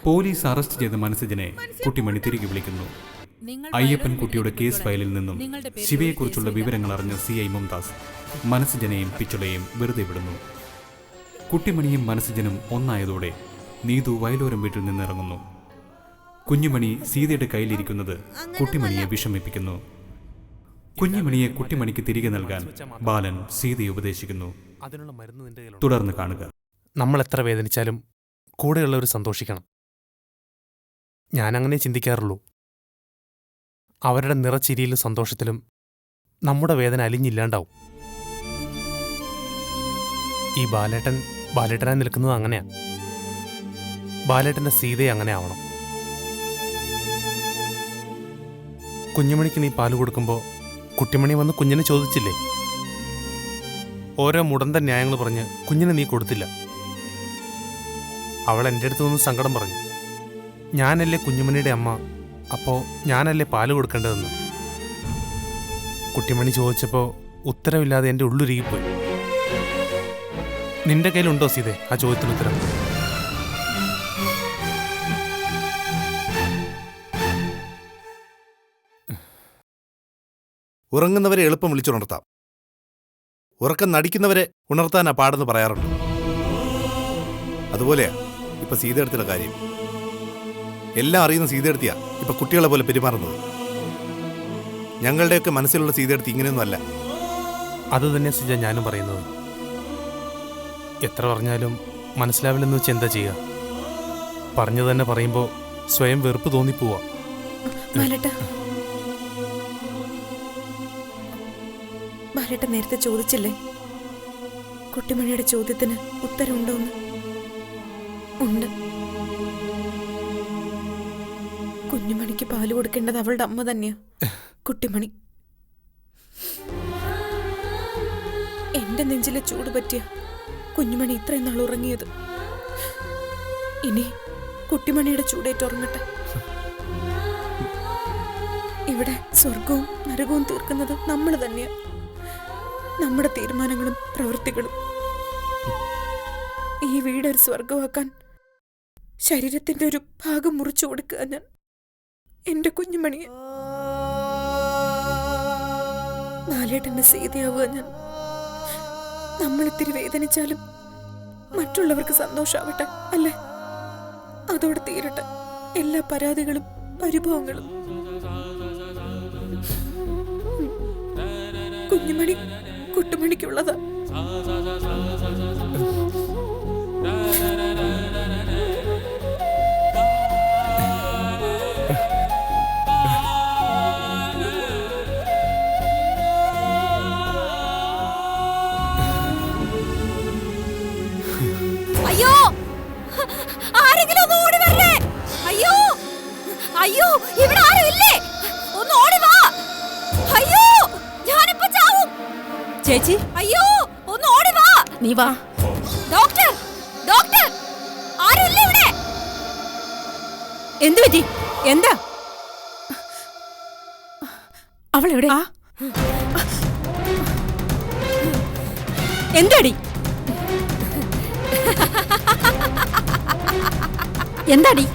Police arrest ചെയ്ത മനസ്സിനെ കുട്ടിമണി തിരികെ വിളിക്കുന്നു. അയ്യപ്പൻ കുട്ടിയുടെ കേസ് ഫയലിൽ നിന്നും ശിവയെക്കുറിച്ചുള്ള വിവരങ്ങൾ അറിഞ്ഞ CI മുംതാസ് മനസ്സിനെയും പിച്ചുളയെയും വെറുതെ വിടുന്നു. കുട്ടിമണിയും മനസ്സിനും ഒന്നായതോടെ നീതു വയലോരം വീട്ടിൽ നിന്നിറങ്ങുന്നു. കുഞ്ഞുമണി സീതയുടെ കയ്യിലിരിക്കുന്നത് കുട്ടിമണിയെ വിഷമിപ്പിക്കുന്നു. കുഞ്ഞുമണിയെ കുട്ടിമണിക്ക് തിരികെ നൽകാൻ ബാലൻ സീതയെ ഉപദേശിക്കുന്നു. തുടർന്ന് കാണുക. നമ്മൾ എത്ര വേദനിച്ചാലും കൂടെയുള്ളവർ സന്തോഷിക്കണം. ഞാനങ്ങനെ ചിന്തിക്കാറുള്ളൂ. അവരുടെ നിറച്ചിരിയിലും സന്തോഷത്തിലും നമ്മുടെ വേദന അലിഞ്ഞില്ലാണ്ടാവും. ഈ ബാലേട്ടനായി നിൽക്കുന്നത് അങ്ങനെയാ. ബാലേട്ടന്റെ സീതയെ അങ്ങനെ ആവണം. കുഞ്ഞുമണിക്ക് നീ പാല് കൊടുക്കുമ്പോൾ കുട്ടിമണി വന്ന് കുഞ്ഞിനെ ചോദിച്ചില്ലേ? ഓരോ മുടന്ത ന്യായങ്ങൾ പറഞ്ഞ് കുഞ്ഞിനെ നീ കൊടുത്തില്ല. അവൾ എൻ്റെ അടുത്ത് നിന്ന് സങ്കടം പറഞ്ഞു. ഞാനല്ലേ കുഞ്ഞുമണിയുടെ അമ്മ, അപ്പോൾ ഞാനല്ലേ പാല് കൊടുക്കേണ്ടതെന്ന്. കുട്ടിമണി ചോദിച്ചപ്പോൾ ഉത്തരവില്ലാതെ എൻ്റെ ഉള്ളുരുകിപ്പോയി. നിന്റെ കയ്യിലുണ്ടോ സീതേ ആ ചോദ്യത്തിന് ഉത്തരം? ഉറങ്ങുന്നവരെ എളുപ്പം വിളിച്ചുണർത്താം, ഉറക്കം നടിക്കുന്നവരെ ഉണർത്താനാ പാടെന്ന് പറയാറുണ്ട്. അതുപോലെയാ ഇപ്പൊ സീതയെടുത്തിയുടെ കാര്യം. എല്ലാം അറിയുന്ന സീതയെടുത്തിയാ ഇപ്പൊ കുട്ടികളെ പോലെ പെരുമാറുന്നത്. ഞങ്ങളുടെയൊക്കെ മനസ്സിലുള്ള സീതയെടുത്ത് ഇങ്ങനെയൊന്നും അല്ല. അത് തന്നെ സിജ ഞാനും പറയുന്നത്. എത്ര പറഞ്ഞാലും മനസ്സിലാവില്ലെന്ന് വെച്ച് എന്താ ചെയ്യുക? പറഞ്ഞു തന്നെ പറയുമ്പോൾ സ്വയം വെറുപ്പ് തോന്നിപ്പോവാ. ബാലേട്ടൻ നേരത്തെ ചോദിച്ചില്ലേ കുട്ടിമണിയുടെ ചോദ്യത്തിന് ഉത്തരവുണ്ടോന്ന്? ഉണ്ട്. കുഞ്ഞുമണിക്ക് പാല് കൊടുക്കേണ്ടത് അവളുടെ അമ്മ തന്നെയാ, കുട്ടിമണി. എന്റെ നെഞ്ചിലെ ചൂട് പറ്റിയ കുഞ്ഞുമണി ഇത്രയും നാൾ ഉറങ്ങിയത്. ഇനി കുട്ടിമണിയുടെ ചൂടേറ്റുറങ്ങട്ടെ. ഇവിടെ സ്വർഗവും നരകവും തീർക്കുന്നത് നമ്മൾ തന്നെയാ, നമ്മുടെ തീരുമാനങ്ങളും പ്രവൃത്തികളും. ഈ വീടൊരു സ്വർഗമാക്കാൻ ശരീരത്തിന്റെ ഒരു ഭാഗം മുറിച്ചു കൊടുക്കുക ഞാൻ എന്റെ കുഞ്ഞുമണിയെ. ബാലേട്ടന്റെ സീതയാവുക ഞാൻ. നമ്മളിത്തിരി വേദനിച്ചാലും മറ്റുള്ളവർക്ക് സന്തോഷാവട്ടെ, അല്ലേ? അതോടെ തീരട്ടെ എല്ലാ പരാതികളും പരിഭവങ്ങളും. കുഞ്ഞുമണി കുട്ടുമണിക്കുള്ളതാ. അയ്യോ, ആരെങ്കിലും ഒന്ന് ഓടി വരണേ. അയ്യോ അയ്യോ, ഇവിടെ ആരും ഇല്ലേ? ഒന്ന് ഓടി വാ. അയ്യോ, ഞാനിപ്പോ ചാവും. ചേച്ചി, അയ്യോ ഒന്ന് ഓടി വാ. നീ വാ. ഡോക്ടർ, ഡോക്ടർ, ആരും ഇല്ല ഇവിടെ. എന്ത് പറ്റി? എന്താ? അവൾ എവിടെ? എന്താടി? എന്താടി?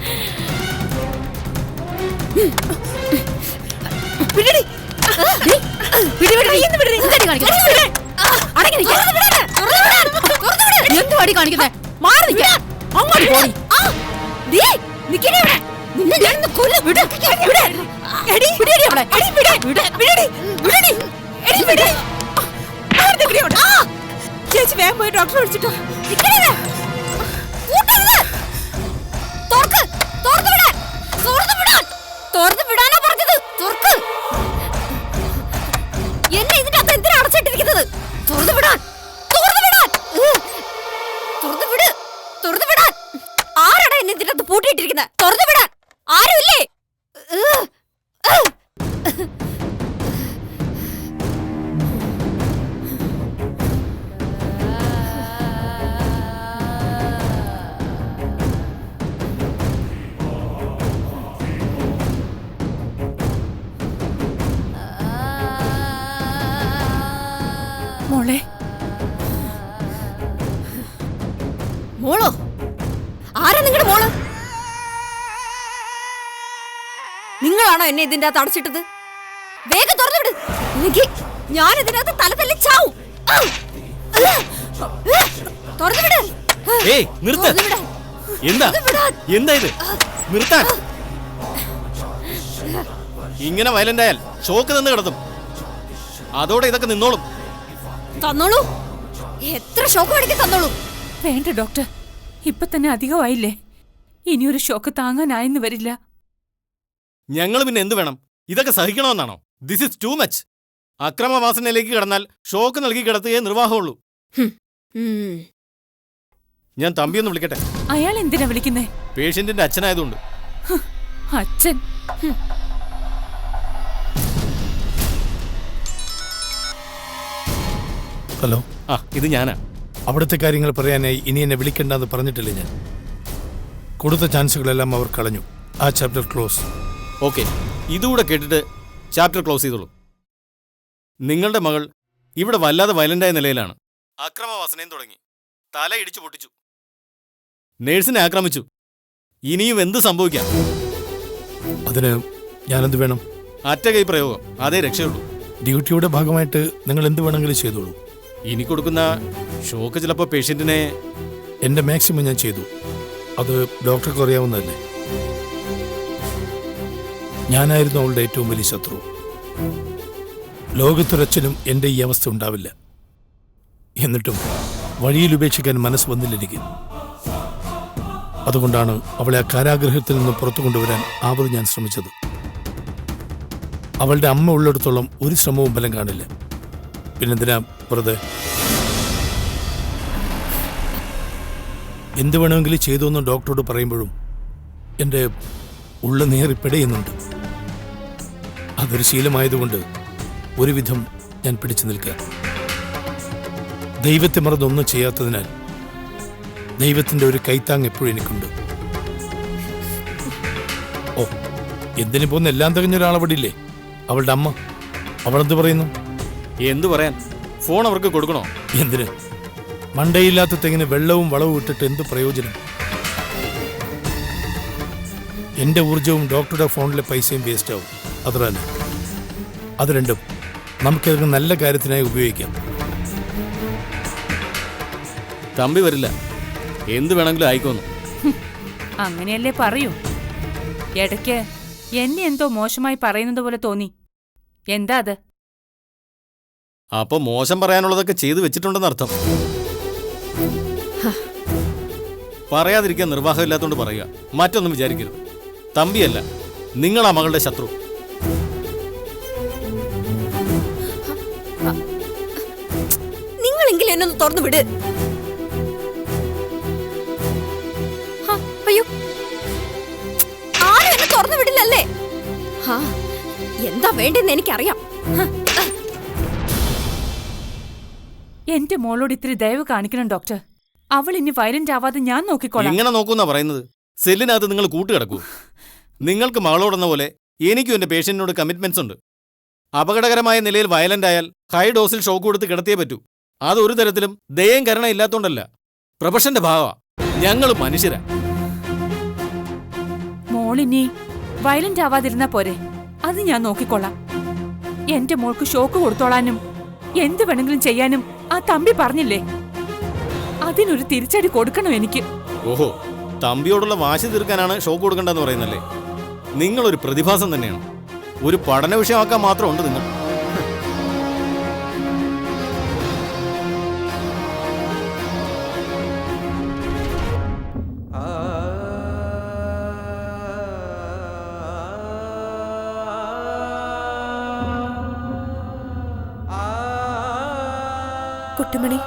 എന്തുവാടി കാണിക്കുന്നേ? മാറി അങ്ങോട്ട് പോയി. ചേച്ചി വേഗം പോയി ഡോക്ടറെ വിളിച്ചിട്ടോ. എന്നെ ഇതിന്റെ അകത്ത് എന്തിനാ അടച്ചിട്ടിരിക്കുന്നത്? തുറന്നു വിടാൻ, തുറന്നു വിടാൻ, തുറന്നു വിട്, തുറന്നു വിടാൻ. ആരാണ് എന്നെ ഇതിന്റെ അകത്ത് പൂട്ടിയിട്ടിരിക്കുന്നത്? തുറന്നു വിടാൻ ആരുമില്ലേ? മോളെ, മോളോ? ആരാ നിങ്ങളുടെ മോള്? നിങ്ങളാണോ എന്നെ ഇതിന്റെ അകത്ത് അടച്ചിട്ടത്? വേഗം തുറന്നു വിട്, എനിക്ക് ഞാൻ ഇതിനകത്ത് തല തല്ലി ചാവും. തുറന്നു വിട്. ഏയ് നിർത്ത്. തുറന്നു വിടാൻ. എന്താ തുറന്നു വിടാൻ. എന്താ ഇത്? നിർത്താൻ. ഇങ്ങനെ വയലന്റ് ആയാൽ ഷോക്ക് നിന്ന് കിടത്തും. അതോടെ ഇതൊക്കെ നിന്നോളും. തന്നോളൂ, എത്ര ഷോക്ക് വേണമെങ്കിൽ തന്നോളൂ. വേണ്ട ഡോക്ടർ, ഇപ്പൊ തന്നെ അധികമായില്ലേ. ഇനിയൊരു ഷോക്ക് താങ്ങാനായെന്ന് വരില്ല. ഞങ്ങൾ പിന്നെ എന്ത് വേണം? ഇതൊക്കെ സഹിക്കണമെന്നാണോ? This is too much. അക്രമവാസനയിലേക്ക് കിടന്നാൽ ഷോക്ക് നൽകി കിടത്തുകയേ നിർവാഹമുള്ളൂ. ഞാൻ തമ്പിയൊന്ന് വിളിക്കട്ടെ. അയാൾ എന്തിനാ വിളിക്കുന്നേ? പേഷ്യന്റിന്റെ അച്ഛനായതുകൊണ്ട്. അച്ഛൻ? ഹലോ, ആ, ഇത് ഞാനാ. അവിടുത്തെ കാര്യങ്ങൾ പറയാനായി ഇനി എന്നെ വിളിക്കണ്ടെന്ന് പറഞ്ഞിട്ടില്ലേ ഞാൻ? കൊടുത്ത ചാൻസുകളെല്ലാം അവർ കളഞ്ഞു. ആ ചാപ്റ്റർ ക്ലോസ്. ഓക്കെ, ഇതുകൂടെ കേട്ടിട്ട് ചാപ്റ്റർ ക്ലോസ് ചെയ്തോളൂ. നിങ്ങളുടെ മകൾ ഇവിടെ വല്ലാതെ വയലന്റായ നിലയിലാണ്. അക്രമവാസനയും തുടങ്ങി. തല ഇടിച്ചു പൊട്ടിച്ചു. നേഴ്സിനെ ആക്രമിച്ചു. ഇനിയും എന്ത് സംഭവിക്കാം? അതിന് ഞാനെന്ത് വേണം? അറ്റ കൈ പ്രയോഗം, അതേ രക്ഷയുള്ളൂ. ഡ്യൂട്ടിയുടെ ഭാഗമായിട്ട് നിങ്ങൾ എന്ത് വേണമെങ്കിലും ചെയ്തോളൂ. ഇനി കൊടുക്കുന്ന ഷോക്ക് ചിലപ്പോൾ പേഷ്യന്റിനെ... എൻ്റെ മാക്സിമം ഞാൻ ചെയ്തു. അത് ഡോക്ടർക്ക് അറിയാവുന്നതല്ലേ. ഞാനായിരുന്നു അവളുടെ ഏറ്റവും വലിയ ശത്രു. ലോകത്തൊരച്ഛനും എൻ്റെ ഈ അവസ്ഥ ഉണ്ടാവില്ല. എന്നിട്ടും വഴിയിൽ ഉപേക്ഷിക്കാൻ മനസ്സ് വന്നില്ല എനിക്ക്. അതുകൊണ്ടാണ് അവളെ ആ കാരാഗ്രഹത്തിൽ നിന്ന് പുറത്തു കൊണ്ടുവരാൻ ആവത് ഞാൻ ശ്രമിച്ചത്. അവളുടെ അമ്മ ഉള്ളിടത്തോളം ഒരു ശ്രമവും ഫലം കാണില്ല. പിന്നെന്തിനാ വെറുതെ? എന്ത് വേണമെങ്കിലും ചെയ്തു എന്ന് ഡോക്ടറോട് പറയുമ്പോഴും എൻ്റെ ഉള്ള നേറി പിടയുന്നുണ്ട്. അതൊരു ശീലമായതുകൊണ്ട് ഒരുവിധം ഞാൻ പിടിച്ചു നിൽക്കുക. ദൈവത്തെ മറന്നൊന്നും ചെയ്യാത്തതിനാൽ ദൈവത്തിൻ്റെ ഒരു കൈത്താങ് എപ്പോഴും എനിക്കുണ്ട്. ഓ, എന്തിനു പോകുന്ന എല്ലാം തികഞ്ഞ ഒരാളവിടെ ഇല്ലേ? അവളുടെ അമ്മ. അവളെന്ത് പറയുന്നു? എന്തു പറയാൻ? ഫോൺ അവർക്ക് കൊടുക്കണോ? എന്തിന്? മണ്ടയില്ലാത്ത തെങ്ങിന് വെള്ളവും വളവും ഇട്ടിട്ട് എന്ത് പ്രയോജനം? എൻ്റെ ഊർജവും ഡോക്ടറുടെ ഫോണിലെ പൈസയും വേസ്റ്റ് ആവും. അത്ര തന്നെ. അത് രണ്ടും നമുക്കതിന് നല്ല കാര്യത്തിനായി ഉപയോഗിക്കാം. തമ്പി വരില്ല. എന്ത് വേണമെങ്കിലും ആയിക്കോന്നു. അങ്ങനെയല്ലേ പറയൂ. ഇടയ്ക്ക് എന്നെ എന്തോ മോശമായി പറയുന്നത് പോലെ തോന്നി. എന്താ അത്? അപ്പൊ മോശം പറയാനുള്ളതൊക്കെ ചെയ്തു വെച്ചിട്ടുണ്ടെന്നർത്ഥം. പറയാതിരിക്കാൻ നിർവാഹമില്ലാത്തോണ്ട് പറയുക. മറ്റൊന്നും വിചാരിക്കരുത്. തമ്പിയല്ല, നിങ്ങളാ മകളുടെ ശത്രു. നിങ്ങളെങ്കിലും എന്നൊന്ന് തുറന്നു വിട്. അയ്യോ, ആരും എന്നെ തുറന്നു വിടില്ലല്ലേ? എന്താ വേണ്ടെന്ന് എനിക്കറിയാം. എന്റെ മോളോട് ഇത്തിരി ദയവ് കാണിക്കണം ഡോക്ടർ. അവൾ ഇനി വയലന്റ് ആവാതെ ഞാൻ നോക്കിക്കോളാം. എങ്ങനെ നോക്കൂന്നാ പറയുന്നത്? സെല്ലിനകത്ത് നിങ്ങൾ കൂട്ടുകിടക്കൂ. നിങ്ങൾക്ക് മകളോടെന്ന പോലെ എനിക്കും എന്റെ പേഷ്യന്റിനോട് കമ്മിറ്റ്മെന്റ്സ് ഉണ്ട്. അപകടകരമായ നിലയിൽ വയലന്റ് ആയാൽ ഹൈ ഡോസിൽ ഷോക്ക് കൊടുത്ത് കിടത്തിയേ പറ്റൂ. അതൊരു തരത്തിലും ദയം കരുണ ഇല്ലാത്തോണ്ടല്ല, പ്രൊഫഷന്റെ ഭാഗമാ. ഞങ്ങൾ മനുഷ്യരാ. മോളിനി വയലന്റ് ആവാതിരുന്നാ പോരെ? അത് ഞാൻ നോക്കിക്കൊള്ളാം. എന്റെ മോൾക്ക് ഷോക്ക് കൊടുത്തോളാനും എന്ത് വേണമെങ്കിലും ചെയ്യാനും ആ തമ്പി പറഞ്ഞില്ലേ? അതിനൊരു തിരിച്ചടി കൊടുക്കണം എനിക്ക്. ഓഹോ, തമ്പിയോടുള്ള വാശി തീർക്കാനാണ് ഷോക്ക് കൊടുക്കേണ്ടെന്ന് പറയുന്നല്ലേ? നിങ്ങളൊരു പ്രതിഭാസം തന്നെയാണ്. ഒരു പഠന വിഷയമാക്കാൻ മാത്രമുണ്ട് നിങ്ങൾ. കുട്ടിമണി,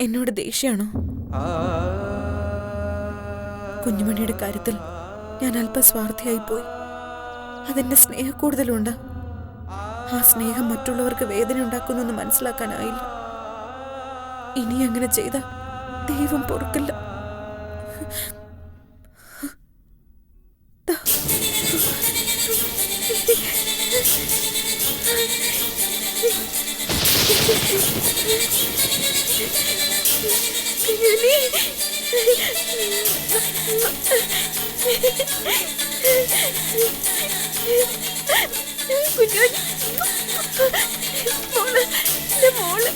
എന്നോട് ദേഷ്യാണോ? കുഞ്ഞുമണിയുടെ കാര്യത്തിൽ ഞാൻ അല്പം സ്വാർത്ഥയായിപ്പോയി. അതെന്റെ സ്നേഹക്കൂടുതലുണ്ട്. ആ സ്നേഹം മറ്റുള്ളവർക്ക് വേദന ഉണ്ടാക്കുന്നെന്ന് മനസ്സിലാക്കാനായില്ല. ഇനി അങ്ങനെ ചെയ്ത ദൈവം പൊറുക്കില്ല. കുഞ്ഞോൻ മോള്, എൻ്റെ മോള്.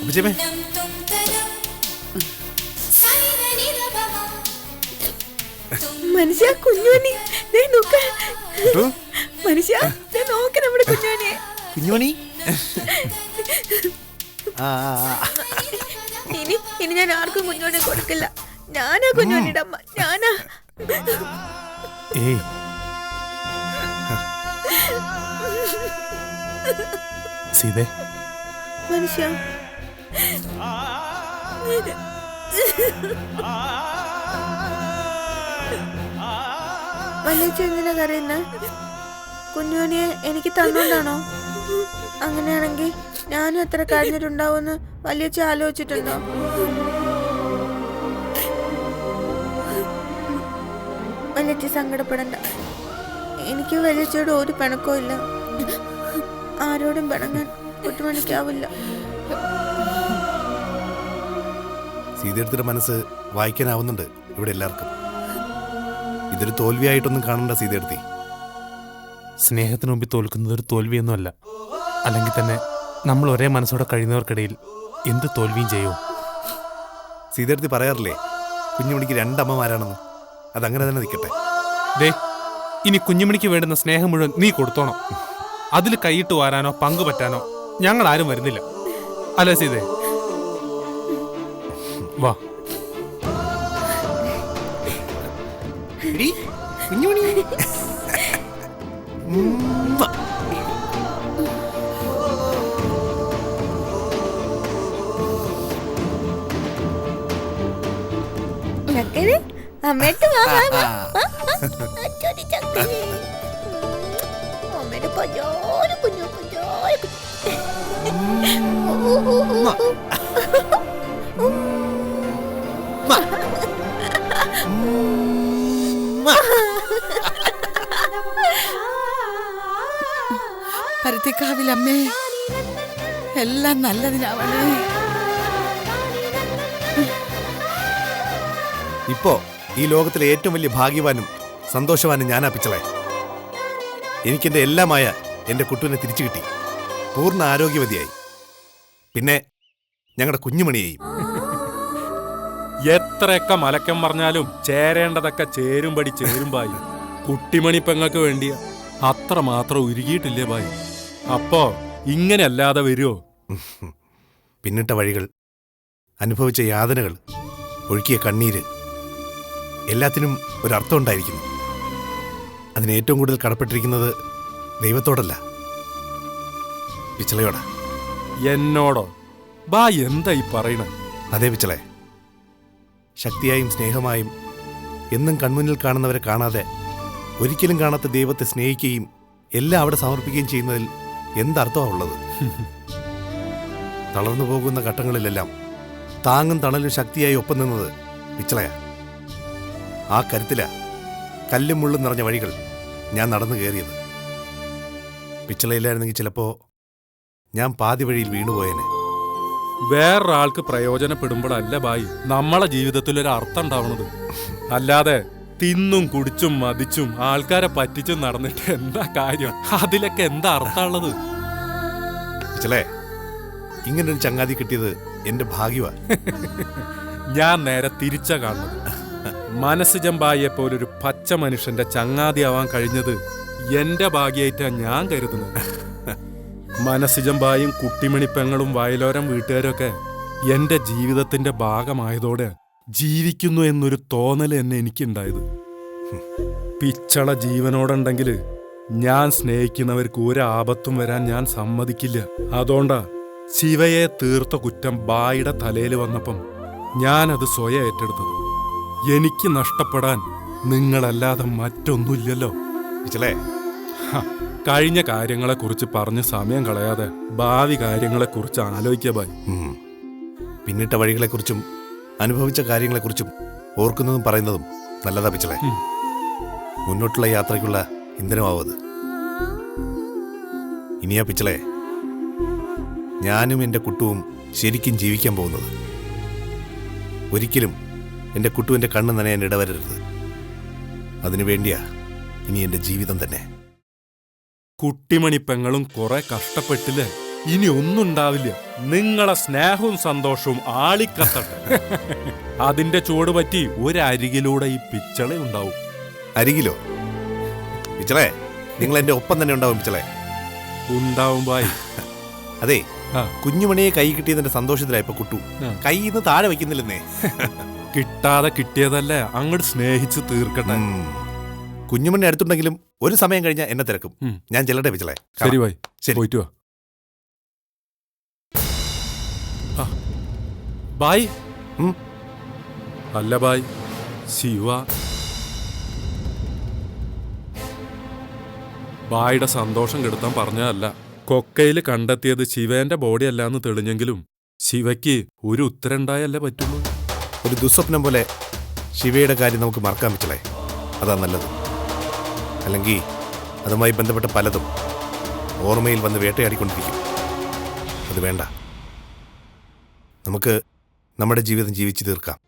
വിജയമേ, മനുഷ്യ, കുഞ്ഞോനി ദേ നോക്ക്. മനുഷ്യ, ദേ നോക്ക് നമ്മുടെ കുഞ്ഞോനെ. കുഞ്ഞുമണി, ഇനി ഞാൻ ആർക്കും കുഞ്ഞോനെ കൊടുക്കില്ല. ഞാനാ കുഞ്ഞോനിയുടെ അമ്മ, ഞാനാ. ഏയ് സീതേ, മനുഷ്യ, വല്യച്ഛൻ എന്തിനാ കരയുന്നത്? കുഞ്ഞോനെ എനിക്ക് തന്നോണ്ടാണോ? അങ്ങനെയാണെങ്കിൽ ഞാനും എത്ര കഴിഞ്ഞിട്ടുണ്ടാവുമെന്ന് വല്യച്ഛൻ ആലോചിച്ചിട്ടുണ്ടോ? വല്യച്ഛ സങ്കടപ്പെടണ്ട. എനിക്ക് വല്യച്ഛയോട് ഒരു പിണക്കവും ഇല്ല. ആരോടും പിണങ്ങാൻ കുട്ടുമണിക്കാവില്ല. സീതയുടെ മനസ്സ് വായിക്കാനാവുന്നുണ്ട് ഇവിടെ എല്ലാവർക്കും. ഇതൊരു തോൽവിയായിട്ടൊന്നും കാണണ്ട സീതയെടുത്തി. സ്നേഹത്തിന് മുമ്പിൽ തോൽക്കുന്നത് ഒരു തോൽവിയൊന്നുമല്ല. അല്ലെങ്കിൽ തന്നെ നമ്മൾ ഒരേ മനസ്സോടെ കഴിയുന്നവർക്കിടയിൽ എന്ത് തോൽവിയും ചെയ്യും. സീതയെടുത്തി പറയാറില്ലേ കുഞ്ഞുമണിക്ക് രണ്ടമ്മമാരാണെന്ന്? അതങ്ങനെ തന്നെ നിൽക്കട്ടെ. ദേ, ഇനി കുഞ്ഞുമണിക്ക് വേണ്ടുന്ന സ്നേഹം മുഴുവൻ നീ കൊടുത്തോണം. അതിൽ കൈയിട്ട് വാരാനോ പങ്കു പറ്റാനോ ഞങ്ങൾ ആരും വരുന്നില്ല. അല്ലേ സീതേ? വാ. കുഞ്ഞുമണി, അമ്മയുടെ പൊന്നോര് കുഞ്ഞു കുഞ്ഞോര് പരുത്തിക്കാവിലമ്മേ, എല്ലാം നല്ലതിനാവണേ. ഇപ്പോ ഈ ലോകത്തിലെ ഏറ്റവും വലിയ ഭാഗ്യവാനും സന്തോഷവാനും ഞാനാ പിച്ചളെ. എനിക്കെന്റെ എല്ലാമായ എന്റെ കുട്ടുവിനെ തിരിച്ചു കിട്ടി. പൂർണ്ണ ആരോഗ്യവതിയായി. പിന്നെ ഞങ്ങളുടെ കുഞ്ഞുമണിയെയും. എത്രയൊക്കെ മലക്കം പറഞ്ഞാലും ചേരേണ്ടതൊക്കെ ചേരുംപടി ചേരുമ്പായി. കുട്ടിമണി പെങ്ങൾക്ക് വേണ്ടിയ അത്ര മാത്രം ഉരുകിയിട്ടില്ലേ ബായി? അപ്പോ ഇങ്ങനെ അല്ലാതെ വരുമോ? പിന്നിട്ട വഴികൾ, അനുഭവിച്ച യാതനകൾ, ഒഴുക്കിയ കണ്ണീര്, എല്ലാത്തിനും ഒരർത്ഥം ഉണ്ടായിരിക്കുന്നു. അതിന് ഏറ്റവും കൂടുതൽ കടപ്പെട്ടിരിക്കുന്നത് ദൈവത്തോടല്ല, പിച്ചളയോടാ. എന്നോടോ? ബാ, എന്താ ഈ പറയണ? അതേ പിച്ചളെ, ശക്തിയായും സ്നേഹമായും എന്നും കൺമുന്നിൽ കാണുന്നവരെ കാണാതെ ഒരിക്കലും കാണാത്ത ദൈവത്തെ സ്നേഹിക്കുകയും എല്ലാം അവിടെ സമർപ്പിക്കുകയും ചെയ്യുന്നതിൽ എന്തർത്ഥമാണ് ഉള്ളത്? തളർന്നു പോകുന്ന ഘട്ടങ്ങളിലെല്ലാം താങ്ങും തണലും ശക്തിയായി ഒപ്പം നിന്നത് പിച്ചളയാ. ആ കരുത്തില കല്ലും മുള്ളും നിറഞ്ഞ വഴികൾ ഞാൻ നടന്നു കയറിയത്. പിച്ചളയിലായിരുന്നെങ്കിൽ ചിലപ്പോ ഞാൻ പാതി വഴിയിൽ വീണുപോയേനെ. വേറൊരാൾക്ക് പ്രയോജനപ്പെടുമ്പോഴല്ല ബായി നമ്മളെ ജീവിതത്തിൽ ഒരു അർത്ഥം ഉണ്ടാവണത്. അല്ലാതെ തിന്നും കുടിച്ചും മതിച്ചും ആൾക്കാരെ പറ്റിച്ചും നടന്നിട്ട് എന്താ കാര്യം? അതിലൊക്കെ എന്താ അർത്ഥമുള്ളത്? പിച്ചളെ, ഇങ്ങനൊരു ചങ്ങാതി കിട്ടിയത് എന്റെ ഭാഗ്യവാ. ഞാൻ നേരെ തിരിച്ച കാണുന്നത്. മനസ്സ് ജമ്പായെ പോലൊരു പച്ച മനുഷ്യന്റെ ചങ്ങാതിയാവാൻ കഴിഞ്ഞത് എന്റെ ഭാഗ്യമായിട്ടാ ഞാൻ കരുതുന്നത്. മനസ്സ് ജമ്പായും കുട്ടിമണിപ്പെങ്ങളും വയലോരം വീട്ടുകാരൊക്കെ എന്റെ ജീവിതത്തിന്റെ ഭാഗമായതോടെ ജീവിക്കുന്നു എന്നൊരു തോന്നൽ എന്നെ എനിക്കുണ്ടായത്. പിച്ചള ജീവനോടുണ്ടെങ്കിൽ ഞാൻ സ്നേഹിക്കുന്നവർക്ക് ഒരു ആപത്തും വരാൻ ഞാൻ സമ്മതിക്കില്ല. അതുകൊണ്ടാ ശിവയെ തീർത്ത കുറ്റം ബായിയുടെ തലയിൽ വന്നപ്പം ഞാനത് സ്വയം ഏറ്റെടുത്തത്. എനിക്ക് നഷ്ടപ്പെടാൻ നിങ്ങളല്ലാതെ മറ്റൊന്നുമില്ലല്ലോ. പിച്ചളെ, കഴിഞ്ഞ കാര്യങ്ങളെക്കുറിച്ച് പറഞ്ഞ് സമയം കളയാതെ ഭാവി കാര്യങ്ങളെക്കുറിച്ച് ആലോചിക്കുക ബായി. പിന്നിട്ട വഴികളെക്കുറിച്ചും അനുഭവിച്ച കാര്യങ്ങളെക്കുറിച്ചും ഓർക്കുന്നതും പറയുന്നതും നല്ലതാ പിച്ചളെ. മുന്നോട്ടുള്ള യാത്രയ്ക്കുള്ള ഇന്ധനമാവത്. ഇനിയാ പിച്ചളെ ഞാനും എൻ്റെ കുട്ടുവും ശരിക്കും ജീവിക്കാൻ പോകുന്നത്. ഒരിക്കലും എൻ്റെ കുട്ടുവിൻ്റെ കണ്ണ് നനയാൻ ഇടവരരുത്. അതിനു വേണ്ടിയാ ഇനി എൻ്റെ ജീവിതം തന്നെ. കുട്ടിമണി പെങ്ങളും കുറെ കഷ്ടപ്പെട്ടില്ലേ? ഇനി ഒന്നും ഉണ്ടാവില്ല. നിങ്ങളെ സ്നേഹവും സന്തോഷവും ആളിക്കത്തട്ടെ. അതിന്റെ ചുവട് പറ്റി ഒരരികിലൂടെ ഈ പിച്ചള ഉണ്ടാവും. അരികിലോ? പിച്ചളെ നിങ്ങൾ എൻ്റെ ഒപ്പം തന്നെ ഉണ്ടാവും പിച്ചളെ. ഉണ്ടാവും ബായ്. അതെ, ആ. കുഞ്ഞുമണിയെ കൈ കിട്ടിയതിന്റെ സന്തോഷത്തിലാ ഇപ്പൊ കുട്ടു. ആ. കൈയിൽ നിന്ന് താഴെ വയ്ക്കുന്നില്ലെന്നേ. കിട്ടാതെ കിട്ടിയതല്ലേ, അങ്ങോട്ട് സ്നേഹിച്ച് തീർക്കട്ടെ. കുഞ്ഞുമണി അടുത്തുണ്ടെങ്കിലും ഒരു സമയം കഴിഞ്ഞാൽ എന്നെ തിരക്കും. ഞാൻ ചെല്ലട്ടെ പിച്ചളെ. ശരി ബായ്, ശരി. പോയിട്ട് വാ. ബായ്. അല്ല ബായ്, ശിവ ബായുടെ സന്തോഷം കെടുത്താൻ പറഞ്ഞതല്ല. കൊക്കയിൽ കണ്ടെത്തിയത് ശിവേന്റെ ബോഡി അല്ലാന്ന് തെളിഞ്ഞെങ്കിലും ശിവയ്ക്ക് ഒരു ഉത്തരണ്ടായല്ലേ പറ്റുള്ളൂ. ഒരു ദുസ്വപ്നം പോലെ ശിവയുടെ കാര്യം നമുക്ക് മറക്കാൻ പിച്ചളെ. അതാ നല്ലത്. അല്ലെങ്കിൽ അതുമായി ബന്ധപ്പെട്ട പലതും ഓർമ്മയിൽ വന്ന് വേട്ടയാടിക്കൊണ്ടിരിക്കും. അത് വേണ്ട. നമുക്ക് നമ്മുടെ ജീവിതം ജീവിച്ചു തീർക്കാം.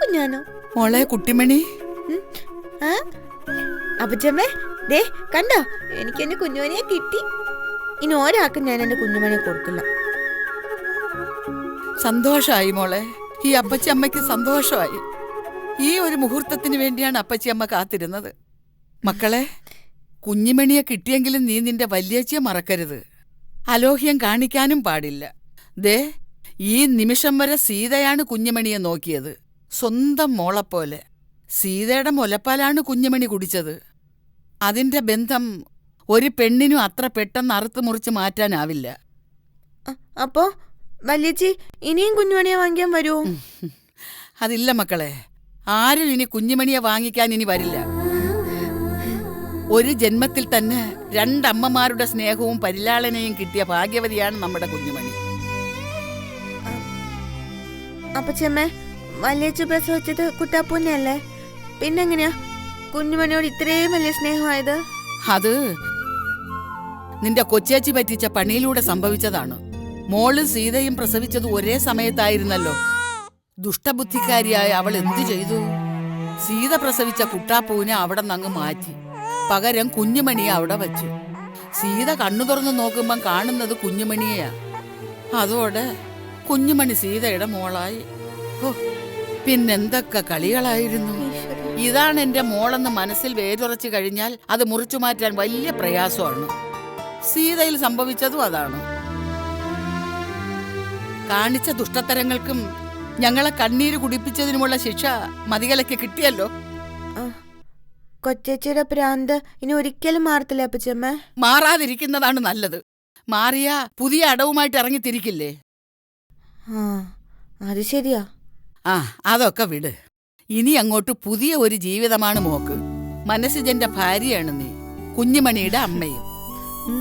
കുഞ്ഞാനോ മോളെ കുട്ടിമണി, അപ്പച്ചമ്മേ ദേ കണ്ടോ, എനിക്ക് എന്റെ കുഞ്ഞുമണിയെ കിട്ടി. ഇനി ഒരാൾക്ക് ഞാൻ എന്റെ കുഞ്ഞുമണിയെ കൊടുക്കില്ല. സന്തോഷമായി മോളെ. ഈ അപ്പച്ചി അമ്മയ്ക്ക് സന്തോഷമായി. ഈ ഒരു മുഹൂർത്തത്തിന് വേണ്ടിയാണ് അപ്പച്ചി അമ്മ കാത്തിരുന്നത്. മക്കളെ, കുഞ്ഞിമണിയെ കിട്ടിയെങ്കിലും നീ നിന്റെ വല്യച്ഛയെ മറക്കരുത്. അലോഹ്യം കാണിക്കാനും പാടില്ല. ദേ, ഈ നിമിഷം വരെ സീതയാണ് കുഞ്ഞിമണിയെ നോക്കിയത്, സ്വന്തം മോളെപ്പോലെ. സീതയുടെ മുലപ്പാലാണ് കുഞ്ഞിമണി കുടിച്ചത്. അതിന്റെ ബന്ധം ഒരു പെണ്ണിനും അത്ര പെട്ടെന്ന് അറുത്ത് മുറിച്ച് മാറ്റാനാവില്ല. അപ്പോ വല്യച്ചി ഇനിയും കുഞ്ഞുമണിയെ വാങ്ങിക്കാൻ വരുമോ? അതില്ല മക്കളെ, ആരും ഇനി കുഞ്ഞുമണിയെ വാങ്ങിക്കാൻ ഇനി വരില്ല. ഒരു ജന്മത്തിൽ തന്നെ രണ്ടമ്മമാരുടെ സ്നേഹവും പരിലാളനയും കിട്ടിയ ഭാഗ്യവതിയാണ് നമ്മുടെ കുഞ്ഞുമണി. അപ്പച്ചമ്മേ, വല്യച്ചി പ്രസവിച്ചത് കുട്ടാപ്പൂനെയല്ലേ? പിന്നെങ്ങനെയാ കുഞ്ഞുമണിയോട് ഇത്രയും വലിയ സ്നേഹമായത്? അത് നിന്റെ കൊച്ചേച്ചി പറ്റിച്ച പണിയിലൂടെ സംഭവിച്ചതാണ്. മോളും സീതയും പ്രസവിച്ചത് ഒരേ സമയത്തായിരുന്നല്ലോ. ദുഷ്ടബുദ്ധിക്കാരിയായ അവൾ എന്തു ചെയ്തു? സീത പ്രസവിച്ച കുട്ടാപ്പൂവിനെ അവിടെ നങ്ങ് മാറ്റി, പകരം കുഞ്ഞുമണിയെ അവിടെ വച്ചു. സീത കണ്ണു തുറന്നു നോക്കുമ്പം കാണുന്നത് കുഞ്ഞുമണിയെയാ. അതോടെ കുഞ്ഞുമണി സീതയുടെ മോളായി. ഓ, പിന്നെന്തൊക്കെ കളികളായിരുന്നു. ഇതാണ് എന്റെ മോളെന്ന് മനസ്സിൽ വേരുറച്ചു കഴിഞ്ഞാൽ അത് മുറിച്ചു മാറ്റാൻ വലിയ പ്രയാസമാണ്. സീതയിൽ സംഭവിച്ചതും അതാണ്. കാണിച്ച ദുഷ്ടത്തരങ്ങൾക്കും ഞങ്ങളെ കണ്ണീര് കുടിപ്പിച്ചതിനുമുള്ള ശിക്ഷ മതികലയ്ക്ക് കിട്ടിയല്ലോ. കൊച്ചേച്ചിയുടെ പ്രാന്ത് ഇനി ഒരിക്കലും മാറത്തില്ല അപ്പച്ചമ്മ. മാറാതിരിക്കുന്നതാണ് നല്ലത്. മാറിയ പുതിയ അടവുമായിട്ട് ഇറങ്ങിത്തിരിക്കില്ലേ? അത് ശരിയാ. അതൊക്കെ വിട്. ഇനി അങ്ങോട്ട് പുതിയ ഒരു ജീവിതമാണ് മോക്ക്. മനസ്സിജന്റെ ഭാര്യയാണ് നീ, കുഞ്ഞുമണിയുടെ അമ്മയും.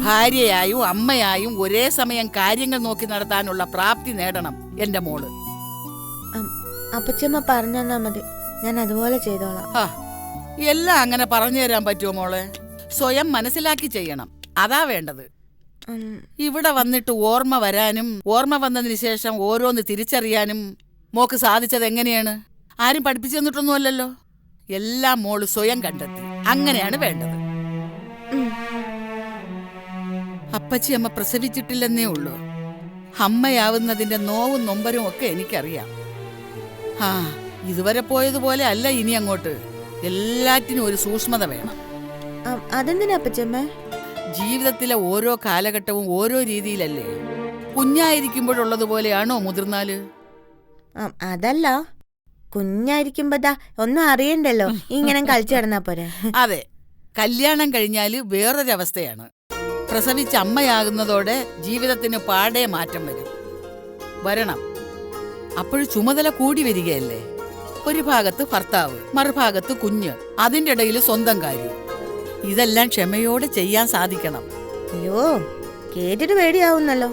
ഭാര്യയായും അമ്മയായും ഒരേ സമയം കാര്യങ്ങൾ നോക്കി നടത്താനുള്ള പ്രാപ്തി നേടണം എന്റെ മോള്. അപ്പച്ചമ്മ പറഞ്ഞാ മതി, ഞാൻ അതുപോലെ ചെയ്തോളാം. എല്ലാം അങ്ങനെ പറഞ്ഞു തരാൻ പറ്റുമോ മോളെ? സ്വയം മനസ്സിലാക്കി ചെയ്യണം, അതാ വേണ്ടത്. ഇവിടെ വന്നിട്ട് ഓർമ്മ വരാനും ഓർമ്മ വന്നതിന് ശേഷം ഓരോന്ന് തിരിച്ചറിയാനും മോക്ക് സാധിച്ചത് എങ്ങനെയാണ്? ആരും പഠിപ്പിച്ചു തന്നിട്ടൊന്നുമല്ലല്ലോ. എല്ലാം മോള് സ്വയം കണ്ടെത്തി. അങ്ങനെയാണ് വേണ്ടത്. അപ്പച്ചിയമ്മ പ്രസവിച്ചിട്ടില്ലെന്നേ ഉള്ളൂ. അമ്മയാവുന്നതിന്റെ നോവും നൊമ്പരും ഒക്കെ എനിക്കറിയാം. ഇതുവരെ പോയതുപോലെ അല്ല ഇനി അങ്ങോട്ട്. എല്ലാറ്റിനും ഒരു സൂക്ഷ്മത വേണം. അതെന്തിനാ അപ്പച്ചമ്മ? ജീവിതത്തിലെ ഓരോ കാലഘട്ടവും ഓരോ രീതിയിലല്ലേ. കുഞ്ഞായിരിക്കുമ്പോഴുള്ളതുപോലെയാണോ മുതിർന്നാല്? അതല്ല, കുഞ്ഞായിരിക്കുമ്പോതാ ഒന്നും അറിയണ്ടല്ലോ, ഇങ്ങനെ കളിച്ചു കിടന്നാ പോരെ. അതെ, കല്യാണം കഴിഞ്ഞാല് വേറൊരവസ്ഥയാണ്. പ്രസവിച്ച അമ്മയാകുന്നതോടെ ജീവിതത്തിന് പാടെ മാറ്റം വരും. വരണം. അപ്പോഴും ചുമതല കൂടി വരികയല്ലേ. ഒരു ഭാഗത്ത് ഭർത്താവ്, മറുഭാഗത്ത് കുഞ്ഞ്, അതിൻ്റെ ഇടയിൽ സ്വന്തം കാര്യം. ഇതെല്ലാം ക്ഷമയോടെ ചെയ്യാൻ സാധിക്കണം. അയ്യോ, കേട്ടിട്ട് പേടിയാവുന്നല്ലോ.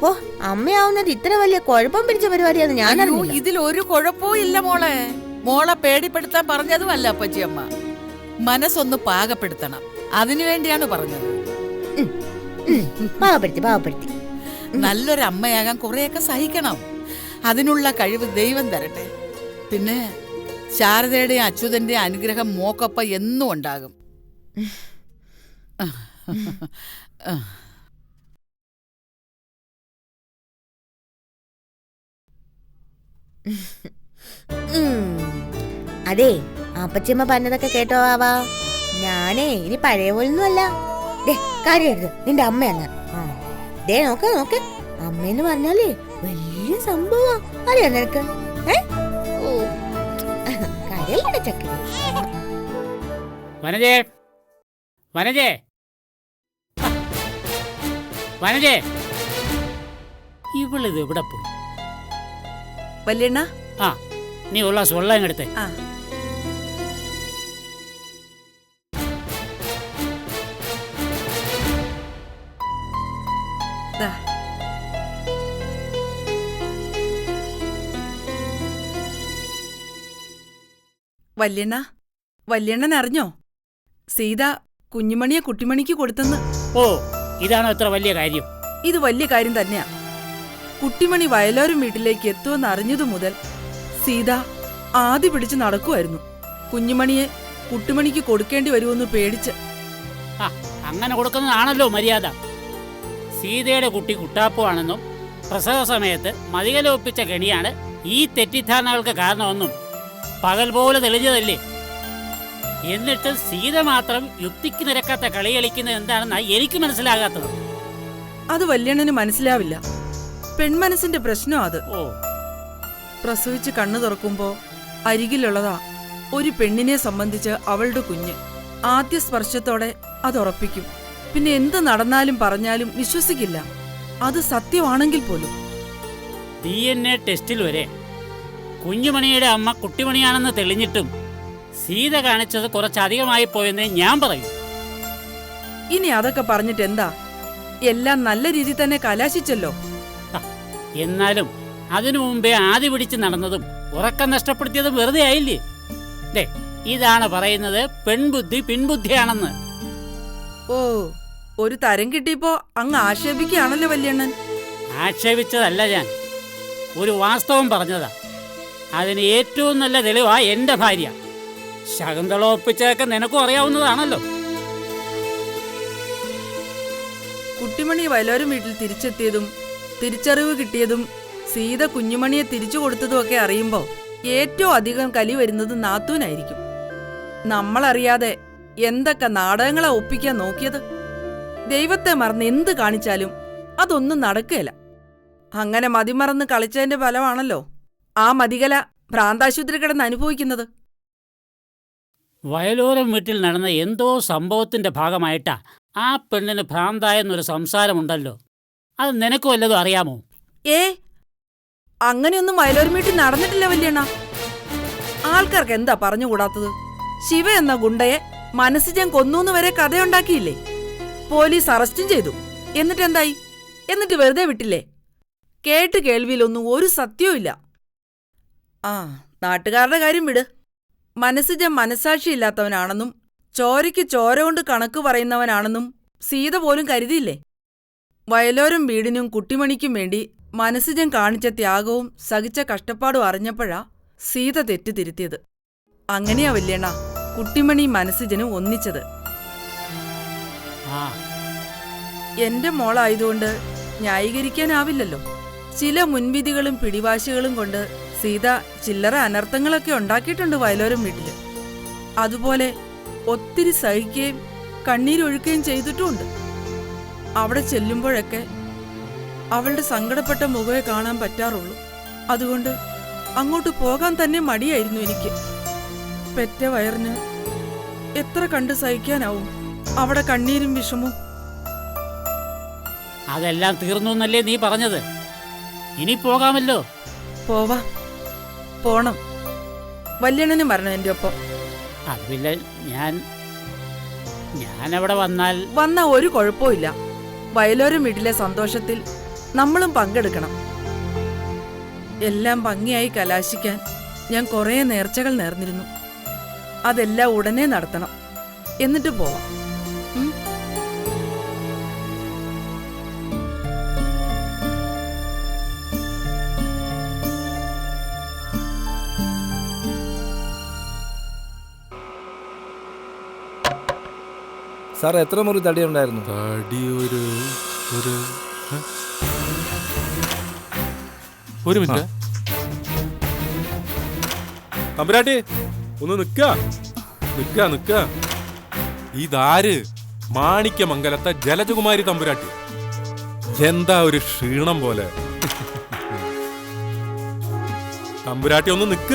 ഓ, അമ്മയാവുന്നത് ഇത്ര വലിയ കുഴപ്പം പിടിച്ച പരിപാടിയാന്ന് ഞാൻ അയ്യോ, ഇതിൽ ഒരു കുഴപ്പവും ഇല്ല മോളെ. മോളെ പേടിപ്പെടുത്താൻ പറഞ്ഞതുമല്ല അപ്പച്ചിയമ്മ. മനസ്സൊന്ന് പാകപ്പെടുത്തണം, അതിനുവേണ്ടിയാണ് പറഞ്ഞത്. പാവപ്പെടുത്തി നല്ലൊരു അമ്മയാകാൻ കുറെയൊക്കെ സഹിക്കണം. അതിനുള്ള കഴിവ് ദൈവം തരട്ടെ. പിന്നെ ശാരദയുടെയും അച്യുതന്റെയും അനുഗ്രഹം മോക്കൊപ്പം എന്നും ഉണ്ടാകും. അതെ, അപ്പച്ചമ്മ പറഞ്ഞതൊക്കെ കേട്ടോ ആവാ. ഞാനേ ഇനി പഴയ പോലൊന്നുമല്ല. കാര്യമായിരുന്നു നിന്റെ അമ്മയങ്ങ. ദേ നോക്ക നോക്ക്, അമ്മയെന്ന് പറഞ്ഞാലേ വലിയ സംഭവം. അറിയാ നിനക്ക്? കരയിലാണ് ചക്കര. വനജേ, വനജേ, വനജേ, ഇവളിത് എവിടെ പോയി? വല്യണ്ണ, ആ, നീ ഉള്ള വെള്ളം എടുത്തേ. വല്യണ്ണ, വല്യണ്ണൻ അറിഞ്ഞോ സീത കുഞ്ഞുമണിയെ കുട്ടിമണിക്ക് കൊടുത്തെന്ന്? ഓ, ഇതാണോ ഇത്ര വലിയ കാര്യം? ഇത് വലിയ കാര്യം തന്നെയാ. കുട്ടിമണി വയലോരം വീട്ടിലേക്ക് എത്തുമെന്ന് അറിഞ്ഞതു മുതൽ സീത ആദ്യ പിടിച്ച് നടക്കുമായിരുന്നു. കുഞ്ഞുമണിയെ കുട്ടിമണിക്ക് കൊടുക്കേണ്ടി വരുമെന്ന് പേടിച്ച്. അങ്ങനെ കൊടുക്കുന്നതാണല്ലോ മര്യാദ. സീതയുടെ കുട്ടി കുട്ടാപ്പുവാണെന്നും പ്രസവ സമയത്ത് മതികലൊപ്പിച്ച കെണിയാണ് ഈ തെറ്റിദ്ധാരണകൾക്ക് കാരണമെന്നും പകൽ പോലെ തെളിഞ്ഞതല്ലേ? എന്നിട്ട് സീത മാത്രം യുക്തിക്ക് നിരക്കാത്ത കളി കളിക്കുന്നത് എന്താണെന്നാ എനിക്ക് മനസ്സിലാകാത്തത്. അത് വല്യണ്ണന് മനസ്സിലാവില്ല. പെൺമനസ്സിന്റെ പ്രശ്നം അത്. ഓ, പ്രസവിച്ച് കണ്ണു തുറക്കുമ്പോ അരികിലുള്ളതാ ഒരു പെണ്ണിനെ സംബന്ധിച്ച് അവളുടെ കുഞ്ഞ്. ആദ്യ സ്പർശത്തോടെ അത് ഉറപ്പിക്കും. പിന്നെ എന്ത് നടന്നാലും പറഞ്ഞാലും വിശ്വസിക്കില്ല, അത് സത്യമാണെങ്കിൽ പോലും. DNA ടെസ്റ്റിൽ വരെ കുഞ്ഞുമണിയുടെ അമ്മ കുട്ടിമണിയാണെന്ന് തെളിഞ്ഞിട്ടും സീത കാണിച്ചത് കുറച്ചധികമായി പോയെന്നേ ഞാൻ പറയൂ. ഇനി അതൊക്കെ പറഞ്ഞിട്ട് എന്താ? എല്ലാം നല്ല രീതിയിൽ തന്നെ കലാശിച്ചല്ലോ. എന്നാലും അതിനു മുമ്പേ ആദ്യ പിടിച്ച് നടന്നതും ഉറക്കം നഷ്ടപ്പെടുത്തിയതും വെറുതെ ആയില്ലേ? ഇതാണ് പറയുന്നത് പെൺബുദ്ധി പിൻബുദ്ധിയാണെന്ന്. ഓ, ഒരു തരം കിട്ടിയപ്പോ അങ്ങ് ആക്ഷേപിക്കുകയാണല്ലോ വല്യണ്ണൻ. ആക്ഷേപിച്ചതല്ല ഞാൻ, ഒരു വാസ്തവം പറഞ്ഞതാ. അതിന് ഏറ്റവും നല്ല തെളിവാ എന്റെ ഭാര്യ. ശകുന്തള ഒപ്പിച്ചതൊക്കെ നിനക്കും അറിയാവുന്നതാണല്ലോ. കുട്ടിമണി വയലോരം വീട്ടിൽ തിരിച്ചെത്തിയതും തിരിച്ചറിവ് കിട്ടിയതും സീത കുഞ്ഞുമണിയെ തിരിച്ചു കൊടുത്തതുമൊക്കെ അറിയുമ്പോ ഏറ്റവും അധികം കലി വരുന്നത് നാത്തൂനായിരിക്കും. നമ്മളറിയാതെ എന്തൊക്കെ നാടകങ്ങളാ ഒപ്പിക്കാൻ നോക്കിയത്. ദൈവത്തെ മറന്ന് എന്ത് കാണിച്ചാലും അതൊന്നും നടക്കുകയില്ല. അങ്ങനെ മതിമറന്ന് കളിച്ചതിന്റെ ഫലമാണല്ലോ ആ മതികല ഭ്രാന്താശുപത്രി കിടന്ന് അനുഭവിക്കുന്നത്. വയലോരം വീട്ടിൽ നടന്ന എന്തോ സംഭവത്തിന്റെ ഭാഗമായിട്ടാ ആ പെണ്ണിന് ഭ്രാന്തായെന്നൊരു സംസാരമുണ്ടല്ലോ. അത് നിനക്ക് വല്ലതും അറിയാമോ? അങ്ങനെയൊന്നും വയലോരം വീട്ടിൽ നടന്നിട്ടില്ല വല്യണ്ണ. ആൾക്കാർക്ക് എന്താ പറഞ്ഞുകൂടാത്തത്? ശിവ എന്ന ഗുണ്ടയെ മനസ്സിജൻ കൊന്നൂന്ന് വരെ കഥയുണ്ടാക്കിയില്ലേ? പോലീസ് അറസ്റ്റും ചെയ്തു. എന്നിട്ടെന്തായി? എന്നിട്ട് വെറുതെ വിട്ടില്ലേ? കേട്ട് കേൾവിയിലൊന്നും ഒരു സത്യവും ഇല്ല. നാട്ടുകാരുടെ കാര്യം വിട്. മനസ്സിജൻ മനസാക്ഷിയില്ലാത്തവനാണെന്നും ചോരയ്ക്ക് ചോര കൊണ്ട് കണക്ക് പറയുന്നവനാണെന്നും സീത പോലും കരുതിയില്ലേ? വയലോരം വീടിനും കുട്ടിമണിക്കും വേണ്ടി മനസ്സിജൻ കാണിച്ച ത്യാഗവും സഹിച്ച കഷ്ടപ്പാടും അറിഞ്ഞപ്പോഴാ സീത തെറ്റ് തിരുത്തിയത്. അങ്ങനെയാ വല്യണ്ണ കുട്ടിമണി മനസ്സിജനും ഒന്നിച്ചത്. എന്റെ മോളായതുകൊണ്ട് ന്യായീകരിക്കാനാവില്ലല്ലോ. ചില മുൻവിധികളും പിടിവാശികളും കൊണ്ട് സീത ചില്ലറ അനർത്ഥങ്ങളൊക്കെ ഉണ്ടാക്കിയിട്ടുണ്ട് വയലോരം വീട്ടില്. അതുപോലെ ഒത്തിരി സഹിക്കുകയും കണ്ണീരൊഴുക്കുകയും ചെയ്തിട്ടുമുണ്ട്. അവിടെ ചെല്ലുമ്പോഴൊക്കെ അവളുടെ സങ്കടപ്പെട്ട മുഖമേ കാണാൻ പറ്റാറുള്ളൂ. അതുകൊണ്ട് അങ്ങോട്ട് പോകാൻ തന്നെ മടിയായിരുന്നു എനിക്ക്. പെറ്റ വയറിന് എത്ര കണ്ട് സഹിക്കാനാവും അവിടെ കണ്ണീരും വിഷമവും? അതെല്ലാം തീർന്നു എന്നല്ലേ നീ പറഞ്ഞത്? ഇനി പോകാമല്ലോ. പോവാ, പോണം. വല്യണ്ണനും വരണം എൻ്റെ ഒപ്പം. അത് പിന്നെ ഞാനവിടെ വന്നാ ഒരു കുഴപ്പമില്ല. വയലോരം വീട്ടിലെ സന്തോഷത്തിൽ നമ്മളും പങ്കെടുക്കണം. എല്ലാം ഭംഗിയായി കലാശിക്കാൻ ഞാൻ കുറേ നേർച്ചകൾ നേർന്നിരുന്നു. അതെല്ലാം ഉടനെ നടത്തണം. എന്നിട്ട് പോവാം. സാർ എത്ര മുറി തടി ഉണ്ടായിരുന്നു? തടി ഒരു മിനിറ്റ്. തമ്പുരാട്ടി ഒന്ന് നിക്ക. ഇതാര്? മാണിക്യമംഗലത്തെ ജലജകുമാരി തമ്പുരാട്ടി. എന്താ ഒരു ക്ഷീണം പോലെ. തമ്പുരാട്ടി ഒന്ന് നിക്ക.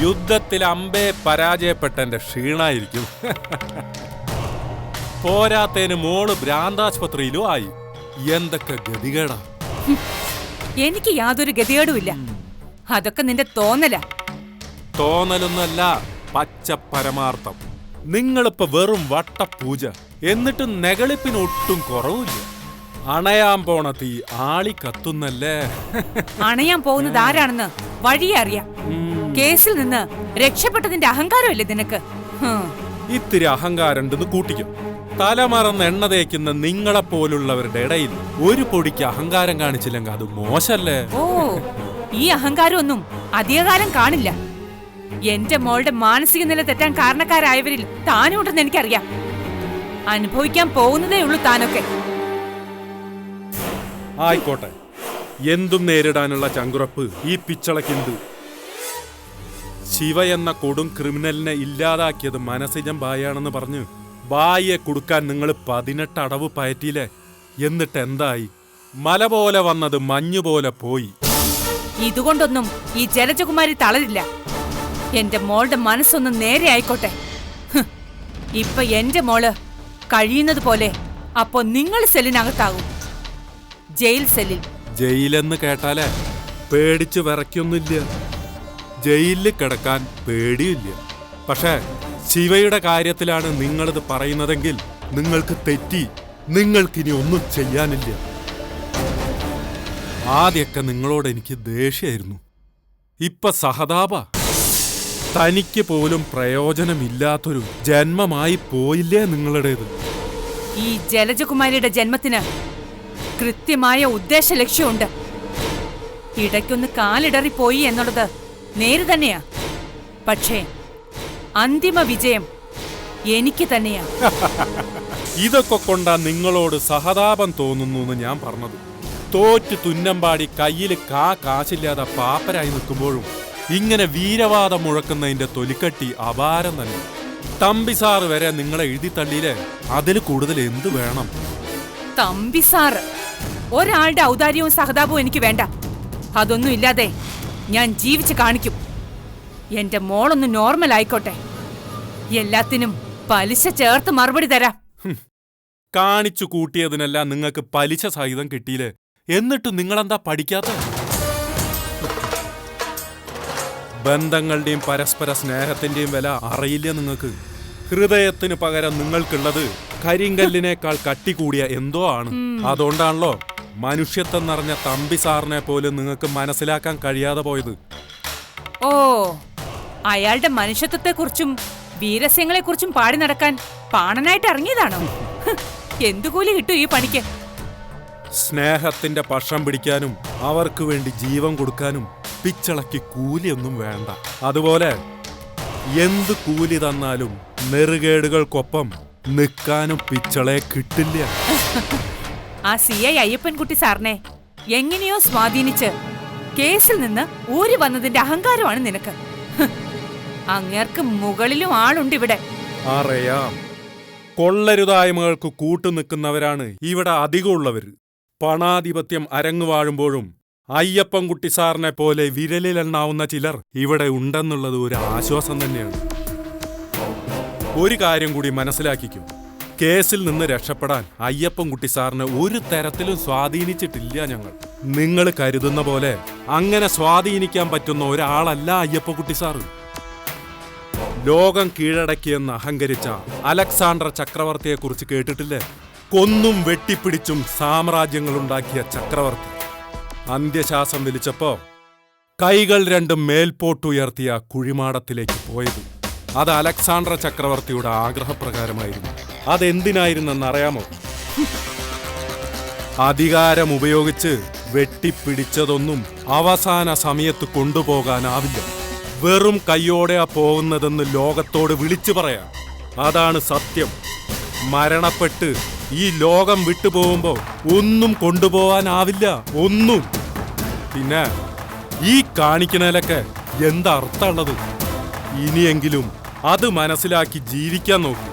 യുദ്ധത്തിൽ അമ്പേ പരാജയപ്പെട്ടെന്റെ ക്ഷീണായിരിക്കും. പോരാത്തേന് മോള് ഭ്രാന്താശുപത്രിയിലും ആയി. എന്തൊക്കെ ഗതികേടാ. എനിക്ക് യാതൊരു ഗതികേടുമില്ല. അതൊക്കെ നിന്റെ തോന്നലാ. തോന്നലൊന്നല്ല, പച്ച പരമാർത്ഥം. നിങ്ങളിപ്പോ വെറും വട്ടപൂജ. എന്നിട്ട് നെകളിപ്പിനൊട്ടും കുറവില്ല. അണയാൻ പോണ തീ ആളി കത്തുന്നല്ലേ. അണയാൻ പോകുന്നത് ആരാണെന്ന് വഴിയെ അറിയാം. കേസിൽ നിന്ന് രക്ഷപ്പെട്ടതിന്റെ അഹങ്കാരമല്ലേ നിനക്ക്? ഇത്തിരി അഹങ്കാരണ്ടെന്ന് കൂട്ടിക്കും. തലമറന്ന് എണ്ണ തേക്കുന്ന നിങ്ങളെപ്പോലുള്ളവരുടെ ഇടയിൽ ഒരു പൊടിക്ക് അഹങ്കാരം കാണിച്ചില്ലെങ്കിൽ അത് മോശല്ലേ? ഓ, ഈ അഹങ്കാരമൊന്നും അധികകാലം കാണില്ല. എന്റെ മോളുടെ മാനസിക നില തെറ്റാൻ കാരണക്കാരായവരിൽ താനുണ്ടെന്ന് എനിക്കറിയാം. അനുഭവിക്കാൻ പോകുന്നതേ ഉള്ളൂ താനൊക്കെ. ആയിക്കോട്ടെ, എന്തും നേരിടാനുള്ള ചങ്കുറപ്പ് ഈ പിച്ചളക്കുണ്ട്. ശിവ എന്ന കൊടും ക്രിമിനലിനെ ഇല്ലാതാക്കിയത് മനസിജം ബായാണെന്ന് പറഞ്ഞ് ബായിയെ കൊടുക്കാൻ നിങ്ങൾ 18 അടവ് പയറ്റിയില്ലേ? എന്നിട്ട് എന്തായി? മല പോലെ വന്നത് മഞ്ഞുപോലെ പോയി. ഇതുകൊണ്ടൊന്നും ഈ ജലജകുമാരി തളരില്ല. എന്റെ മോളുടെ മനസ്സൊന്ന് നേരെ ആയിക്കോട്ടെ. ഇപ്പൊ എന്റെ മോള് കഴിയുന്നത് പോലെ അപ്പൊ നിങ്ങൾ സെല്ലിനകത്താകും. ജയിൽ സെല്ലിൽ. ജയിലെന്ന് കേട്ടാലേ പേടിച്ച് വിറയ്ക്കൊന്നുമില്ല. ജയിലിൽ കിടക്കാൻ പേടിയില്ല. പക്ഷേ ശിവയുടെ കാര്യത്തിലാണ് നിങ്ങളിത് പറയുന്നതെങ്കിൽ നിങ്ങൾക്ക് തെറ്റി. നിങ്ങൾക്കിനി ഒന്നും ചെയ്യാനില്ല. ആദ്യമൊക്കെ നിങ്ങളോട് എനിക്ക് ദേഷ്യമായിരുന്നു. ഇപ്പൊ സഹതാപ. തനിക്ക് പോലും പ്രയോജനമില്ലാത്തൊരു ജന്മമായി പോയില്ലേ നിങ്ങളുടേത്? ഈ ജലജകുമാരിയുടെ ജന്മത്തിന് കൃത്യമായ ഉദ്ദേശ ലക്ഷ്യമുണ്ട്. ഇടയ്ക്കൊന്ന് കാലിടറിപ്പോയി എന്നുള്ളത് നേര് തന്നെയാ. പക്ഷേ അന്തിമ വിജയം എനിക്ക് തന്നെയാ. ഇതൊക്കെ കൊണ്ടാ നിങ്ങളോട് സഹതാപം തോന്നുന്നു എന്ന് ഞാൻ പറഞ്ഞത്. തോറ്റ് തുന്നമ്പാടി കയ്യിൽ കാശില്ലാതെ പാപ്പരായി നിൽക്കുമ്പോഴും ഇങ്ങനെ വീരവാദം മുഴക്കുന്നതിന്റെ തൊലിക്കട്ടി അപാരം തന്നെ. തമ്പിസാറ് വരെ നിങ്ങളെ എഴുതി തള്ളിയില്ലേ? അതിൽ കൂടുതൽ എന്ത് വേണം? തമ്പിസാറ് ഒരാളുടെ ഔദാര്യവും സഹതാപവും എനിക്ക് വേണ്ട. അതൊന്നും ഇല്ലാതെ ഞാൻ ജീവിച്ച് കാണിക്കും. എന്റെ മോളൊന്ന് നോർമൽ ആയിക്കോട്ടെ. എല്ലാത്തിനും പലിശ ചേർത്ത് മറുപടി തരാം. കാണിച്ചു കൂട്ടിയതിനെല്ലാം നിങ്ങൾക്ക് പലിശ സഹിതം കിട്ടിയില്ലേ? എന്നിട്ട് നിങ്ങളെന്താ പഠിക്കാത്ത? ബന്ധങ്ങളുടെയും പരസ്പര സ്നേഹത്തിന്റെയും വില അറിയില്ല നിങ്ങൾക്ക്. ഹൃദയത്തിന് പകരം നിങ്ങൾക്കുള്ളത് കരിങ്കല്ലിനേക്കാൾ കട്ടി കൂടിയ എന്തോ ആണ്. അതുകൊണ്ടാണല്ലോ മനുഷ്യത്വം നിറഞ്ഞ തമ്പിസാറിനെ പോലും നിങ്ങൾക്ക് മനസ്സിലാക്കാൻ കഴിയാതെ പോയത്. ഓ, അയാളുടെ മനുഷ്യത്വത്തെക്കുറിച്ചും വീരസ്യങ്ങളെക്കുറിച്ചും പാടി നടക്കാൻ പാണനായിട്ട് ഇറങ്ങിയതാണോ? എന്തു കൂലി കിട്ടും ഈ പണിക്ക്? സ്നേഹത്തിന്റെ പക്ഷം പിടിക്കാനും അവർക്ക് വേണ്ടി ജീവൻ കൊടുക്കാനും പിച്ചളയ്ക്ക് കൂലിയൊന്നും വേണ്ട. അതുപോലെ എന്ത് കൂലി തന്നാലും നെറുകേടുകൾക്കൊപ്പം നിൽക്കാനും പിച്ചളയെ കിട്ടില്ല. ആ CI അയ്യപ്പൻകുട്ടി സാറിനെ എങ്ങനെയോ സ്വാധീനിച്ച് കേസിൽ നിന്ന് ഊരി വന്നതിന്റെ അഹങ്കാരമാണ് നിനക്ക്. അങ്ങേർക്ക് മുകളിലും ആളുണ്ട് ഇവിടെ. അറിയാം. കൊള്ളരുതായ്മകൾക്ക് കൂട്ടുനിൽക്കുന്നവരാണ് ഇവിടെ അധികമുള്ളവര്. പണാധിപത്യം അരങ്ങുവാഴുമ്പോഴും അയ്യപ്പൻകുട്ടി സാറിനെ പോലെ വിരലിലെണ്ണാവുന്ന ചിലർ ഇവിടെ ഉണ്ടെന്നുള്ളത് ഒരു ആശ്വാസം തന്നെയാണ്. ഒരു കാര്യം കൂടി മനസ്സിലാക്കിക്കും, കേസിൽ നിന്ന് രക്ഷപ്പെടാൻ അയ്യപ്പൻകുട്ടി സാറിനെ ഒരു തരത്തിലും സ്വാധീനിച്ചിട്ടില്ല ഞങ്ങൾ. നിങ്ങൾ കരുതുന്ന പോലെ അങ്ങനെ സ്വാധീനിക്കാൻ പറ്റുന്ന ഒരാളല്ല അയ്യപ്പൻകുട്ടി സാറ്. ലോകം കീഴടക്കിയെന്ന് അഹങ്കരിച്ച അലക്സാണ്ടർ ചക്രവർത്തിയെക്കുറിച്ച് കേട്ടിട്ടില്ലേ? കൊന്നും വെട്ടിപ്പിടിച്ചും സാമ്രാജ്യങ്ങളുണ്ടാക്കിയ ചക്രവർത്തി അന്ത്യശ്വാസം വലിച്ചപ്പോ കൈകൾ രണ്ടും മേൽപോട്ടുയർത്തിയ കുഴിമാടത്തിലേക്ക് പോയത് അത് അലക്സാണ്ടർ ചക്രവർത്തിയുടെ ആഗ്രഹപ്രകാരമായിരുന്നു. അതെന്തിനായിരുന്നെന്നറിയാമോ? അധികാരം ഉപയോഗിച്ച് വെട്ടിപ്പിടിച്ചതൊന്നും അവസാന സമയത്ത് കൊണ്ടുപോകാനാവില്ല. വെറും കയ്യോടെയാ പോകുന്നതെന്ന് ലോകത്തോട് വിളിച്ചു പറയാം. അതാണ് സത്യം. മരണപ്പെട്ട് ഈ ലോകം വിട്ടുപോകുമ്പോ ഒന്നും കൊണ്ടുപോകാനാവില്ല, ഒന്നും. പിന്നെ ഈ കാണിക്കണേലൊക്കെ എന്താ അർത്ഥമുള്ളത്? ഇനിയെങ്കിലും അത് മനസ്സിലാക്കി ജീവിക്കാൻ നോക്കൂ.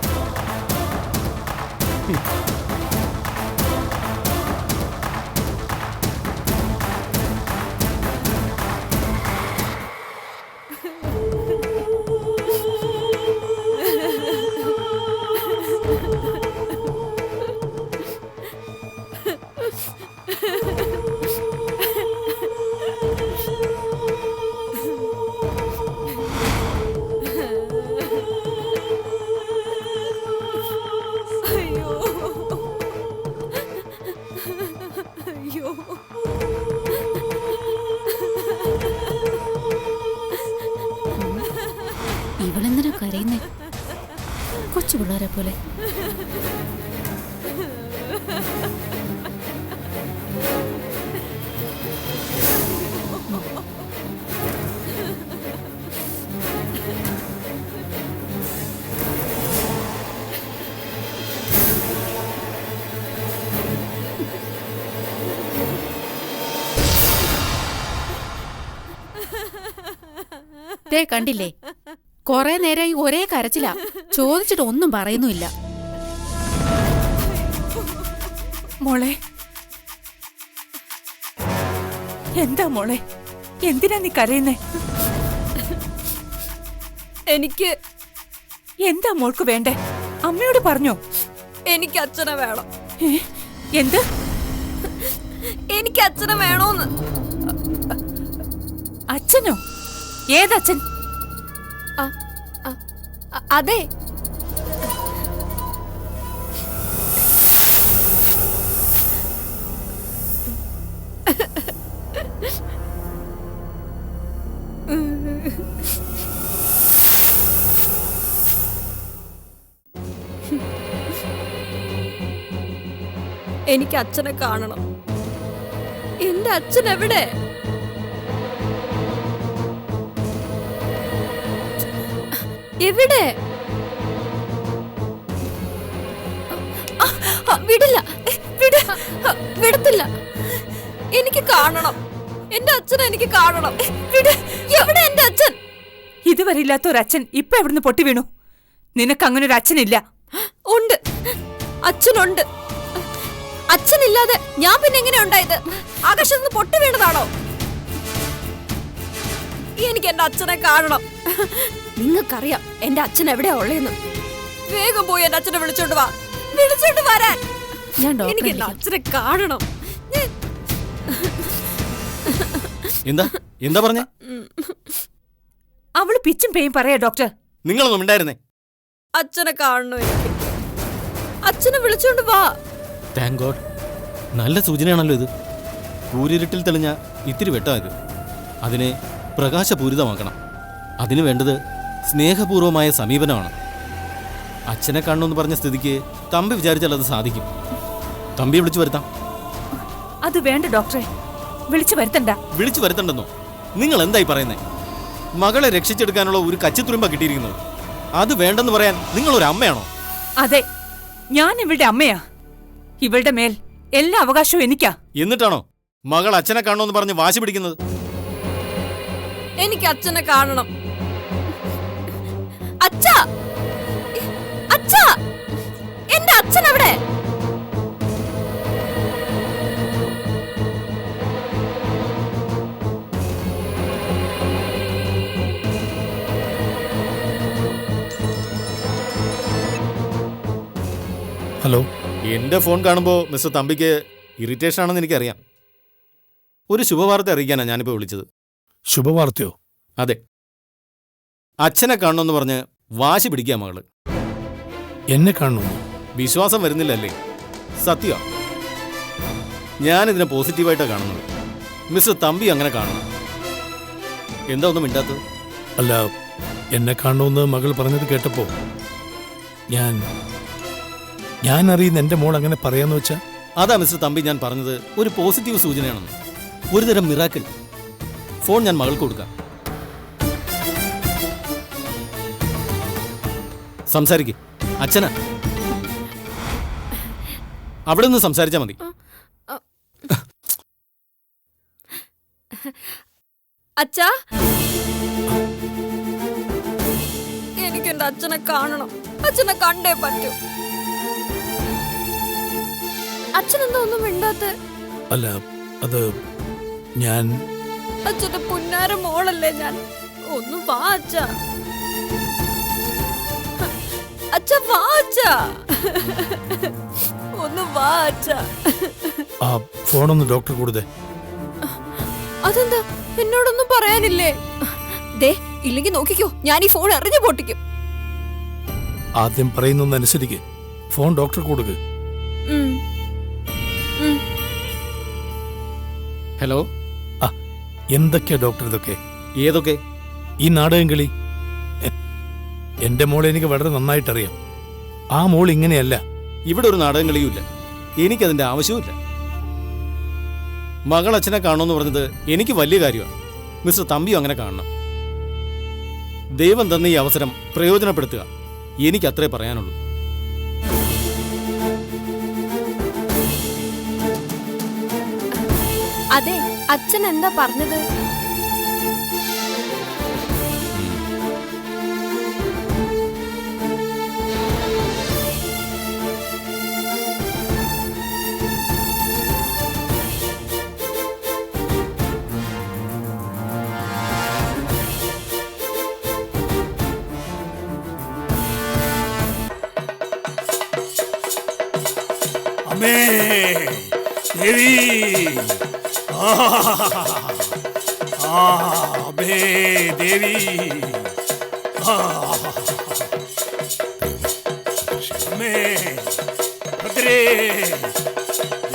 ഇവളെന്തിനാ കരയുന്നേ? കൊച്ചു പിള്ളേരെ പോലെ. ദേ കണ്ടില്ലേ, കൊറേ നേരമായി ഒരേ കരച്ചിലാ. ചോദിച്ചിട്ട് ഒന്നും പറയുന്നുമില്ല. മോളെ, എന്താ മോളെ, എന്തിനാ നീ കരയുന്നേ? എനിക്ക് എന്താ മോൾക്ക് വേണ്ടേ? അമ്മയോട് പറഞ്ഞോ? എനിക്ക് അച്ഛനെ വേണം. എന്ത്? എനിക്ക് അച്ഛനെ വേണോന്ന്. അച്ഛനോ? ഏതച്ഛൻ? അതെ, എനിക്ക് അച്ഛനെ കാണണം. എന്റെ അച്ഛൻ എവിടെ? എവിടെ? വിടില്ല, വിടത്തില്ല. എനിക്ക് കാണണം. എന്റെ അച്ഛനെ എനിക്ക് കാണണം. എവിടെ എന്റെ അച്ഛൻ? ഇതുവരെ ഇല്ലാത്തൊരച്ഛൻ ഇപ്പൊ എവിടുന്ന് പൊട്ടി വീണു? നിനക്ക് അങ്ങനെ ഒരു അച്ഛനില്ല. ഉണ്ട്, അച്ഛനുണ്ട്. അച്ഛനില്ലാതെ ഞാൻ പിന്നെ എങ്ങനെ ഉണ്ടായത്? ആകാശത്ത് നിന്ന് പൊട്ടി വീണതാണോ? എനിക്ക് എന്റെ അച്ഛനെ കാണണം. നിങ്ങൾക്കറിയാം എന്റെ അച്ഛൻ എവിടെയാ ഉള്ളേന്ന്. വേഗം പോയി എന്റെ അച്ഛനെ വിളിച്ചോണ്ട് വാ. വിളിച്ചോണ്ട് വരാൻ. എനിക്ക് എന്റെ അച്ഛനെ കാണണം. എന്താ എന്താ പറഞ്ഞേ? അവള് പിച്ചും പേയും പറയാ ഡോക്ടർ. നിങ്ങളൊന്നും ഉണ്ടായിരുന്നേ? അച്ഛനെ കാണണം എനിക്ക്. അച്ഛനെ വിളിച്ചോണ്ട് വാ. Thank God. നല്ല സൂചനയാണല്ലോ ഇത്. കൂരിരുട്ടിൽ തെളിഞ്ഞ ഇത്തിരി വെട്ടമായത്. അതിനെ പ്രകാശപൂരിതമാക്കണം. അതിനു വേണ്ടത് സ്നേഹപൂർവമായ സമീപനമാണ്. അച്ഛനെ കാണണമെന്ന് പറഞ്ഞ സ്ഥിതിക്ക് തമ്പി വിചാരിച്ചാൽ അത് സാധിക്കും. തമ്പി വിളിച്ചു വരുത്താം. അത് വേണ്ട ഡോക്ടറെ, വിളിച്ചു വരുത്തണ്ട. വിളിച്ചു വരുത്തണ്ടെന്നോ? നിങ്ങൾ എന്തായി പറയുന്നേ? മകളെ രക്ഷിച്ചെടുക്കാനുള്ള ഒരു കച്ചിത്തുരുമ്പ കിട്ടിയിരിക്കുന്നത്. അത് വേണ്ടെന്ന് പറയാൻ നിങ്ങളൊരു അമ്മയാണോ? അതെ, ഞാൻ ഇവളുടെ അമ്മയാ. ഇവളുടെ മേൽ എല്ലാ അവകാശവും എനിക്കാ. എന്നിട്ടാണോ മകൾ അച്ഛനെ കാണണമെന്ന് പറഞ്ഞ് വാശി പിടിക്കുന്നത്? എനിക്ക് അച്ഛനെ കാണണം. ഹലോ. എന്റെ ഫോൺ കാണുമ്പോൾ മിസ്റ്റർ തമ്പിക്ക് ഇറിറ്റേഷൻ ആണെന്ന് എനിക്കറിയാം. ഒരു ശുഭവാർത്ത അറിയിക്കാനാണ് ഞാനിപ്പോൾ വിളിച്ചത്. ശുഭവാർത്തയോ? അതെ, അച്ഛനെ കാണണമെന്ന് പറഞ്ഞ് വാശി പിടിക്കുക മകള്. എന്നെ കാണുന്നു? വിശ്വാസം വരുന്നില്ലല്ലേ? സത്യ, ഞാനിതിനെ പോസിറ്റീവായിട്ടാണ് കാണുന്നത്. മിസ്റ്റർ തമ്പി അങ്ങനെ കാണണം. എന്താ ഒന്നും മിണ്ടാത്തത്? അല്ല, എന്നെ കാണണമെന്ന് മകൾ പറഞ്ഞത് കേട്ടപ്പോ ഞാൻ അറിയുന്ന എന്റെ മോൾ അങ്ങനെ പറയാന്ന് വെച്ചാ? അതാ മിസ്റ്റർ തമ്പി ഞാൻ പറഞ്ഞത്, ഒരു പോസിറ്റീവ് സൂചനയാണെന്ന്. ഒരുതരം മിറാക്കിൾ. ഫോൺ ഞാൻ മകൾക്ക് കൊടുക്കാം. സംസാരിക്ക്. അച്ഛനാ, അവിടെ നിന്ന് സംസാരിച്ചാ മതി. അച്ഛാ, എനിക്ക് എന്റെ അച്ഛനെ കാണണം. അച്ഛനെ കണ്ടേ പറ്റൂ. അച്ഛനെന്താ ഒന്നും മിണ്ടാത്ത? അല്ല, അത് ഞാൻ അച്ഛന്റെ പുന്നാര മോളല്ലേ ഞാൻ. ഒന്ന് വാ അച്ഛാ. അച്ഛ വാ അച്ഛാ. ഒന്ന് വാ അച്ഛാ. ആ ഫോണൊന്ന് ഡോക്ടർ കൊടുത്തേ. അതെന്താ, എന്നോടൊന്നും പറയാനില്ലേ? ദേ, ഇല്ലെങ്കിൽ നോക്കിക്കോ, ഞാൻ ഈ ഫോൺ എറിഞ്ഞു പൊട്ടിക്കും. ആദ്യം പറയുന്നൊന്നനുസരിക്ക്. ഫോൺ ഡോക്ടർ കൊടുക്ക്. ഹലോ. എന്തൊക്കെയാ ഡോക്ടർ ഇതൊക്കെ? ഏതൊക്കെ? ഈ നാടകം കളി. എന്റെ മോളെ എനിക്ക് വളരെ നന്നായിട്ടറിയാം. ആ മോൾ ഇങ്ങനെയല്ല. ഇവിടെ ഒരു നാടകം കളിയുമില്ല. എനിക്കതിന്റെ ആവശ്യവുമില്ല. മകൾ അച്ഛനെ കാണണമെന്ന് പറഞ്ഞത് എനിക്ക് വലിയ കാര്യമാണ്. മിസ്റ്റർ തമ്പിയും അങ്ങനെ കാണണം. ദൈവം തന്ന ഈ അവസരം പ്രയോജനപ്പെടുത്തുക. എനിക്കത്രേ പറയാനുള്ളൂ. അതെ, അച്ഛൻ എന്താ പറഞ്ഞത്? അമ്മേ ദേവി, അമ്മേ ദേവി, അമ്മേ ഭദ്രേ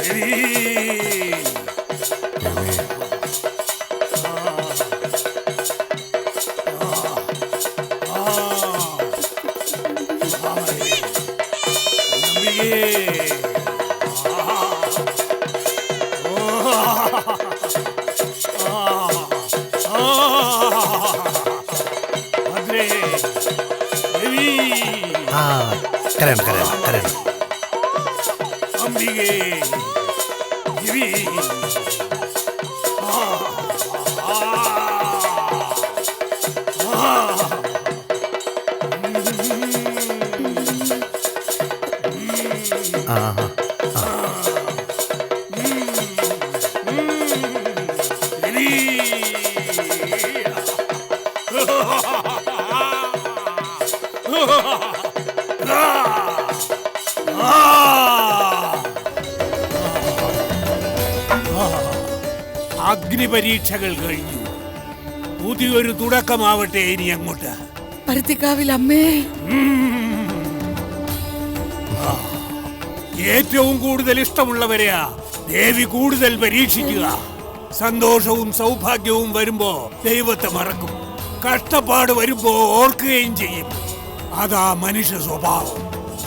ദേവി. കരയണം കരയണം കരയണം. അംബികേ ദേവി. അഗ്നിപരീക്ഷകൾ കഴിഞ്ഞു. പുതിയൊരു തുടക്കമാവട്ടെ ഇനി അങ്ങോട്ട്. പരുത്തിക്കാവിൽ അമ്മേ. ഏറ്റവും കൂടുതൽ ഇഷ്ടമുള്ളവരെയാ ദേവി കൂടുതൽ പരീക്ഷിക്കുക. സന്തോഷവും സൗഭാഗ്യവും വരുമ്പോ ദൈവത്തെ മറക്കും. കഷ്ടപ്പാട് വരുമ്പോ ഓർക്കുകയും ചെയ്യും. അതാ മനുഷ്യ സ്വഭാവം.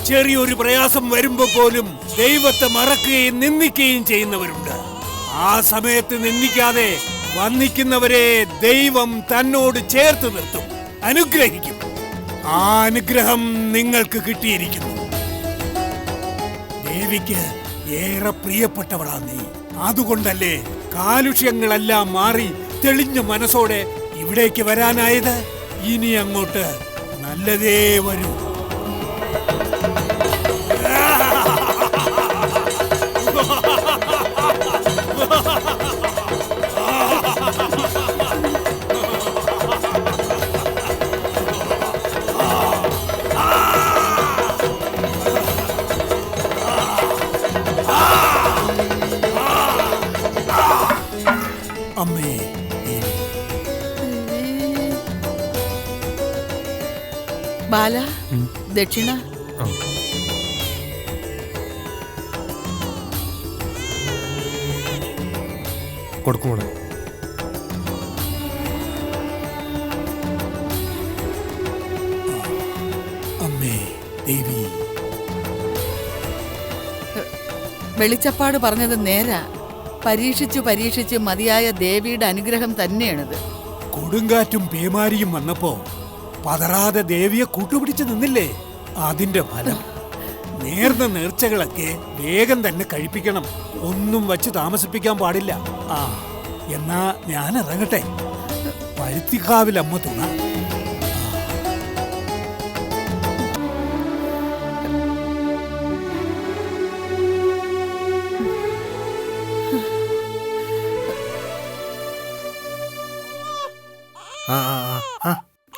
ചെറിയൊരു പ്രയാസം വരുമ്പോ പോലും ദൈവത്തെ മറക്കുകയും നിന്ദിക്കുകയും ചെയ്യുന്നവരുണ്ട്. ആ സമയത്ത് നിന്ദിക്കാതെ വന്നിക്കുന്നവരെ ദൈവം തന്നോട് ചേർത്ത് നിർത്തും, അനുഗ്രഹിക്കും. ആ അനുഗ്രഹം നിങ്ങൾക്ക് കിട്ടിയിരിക്കുന്നു. ദേവിക്ക് ഏറെ പ്രിയപ്പെട്ടവളാ നീ. അതുകൊണ്ടല്ലേ കാലുഷ്യങ്ങളെല്ലാം മാറി തെളിഞ്ഞ മനസ്സോടെ ഇവിടേക്ക് വരാനായത്. ഇനി അങ്ങോട്ട് നല്ലതേ വരൂ. ബാല ദക്ഷിണ. ആ. കൊടുക്കുമോളെ. അമ്മേ ദേവി. വെളിച്ചപ്പാട് പറഞ്ഞത് നേരാ. പരീക്ഷിച്ചു പരീക്ഷിച്ച് മതിയായ ദേവിയുടെ അനുഗ്രഹം തന്നെയാണിത്. കൊടുങ്കാറ്റും പേമാരിയും വന്നപ്പോ പതറാതെ ദേവിയെ കൂട്ടുപിടിച്ച് നിന്നില്ലേ? അതിന്റെ ഫലം. നേർന്ന നേർച്ചകളൊക്കെ വേഗം തന്നെ കഴിപ്പിക്കണം. ഒന്നും വച്ച് താമസിപ്പിക്കാൻ പാടില്ല. ആ എന്നാ ഞാൻ ഇറങ്ങട്ടെ. പരുത്തിക്കാവിലമ്മ തുണ.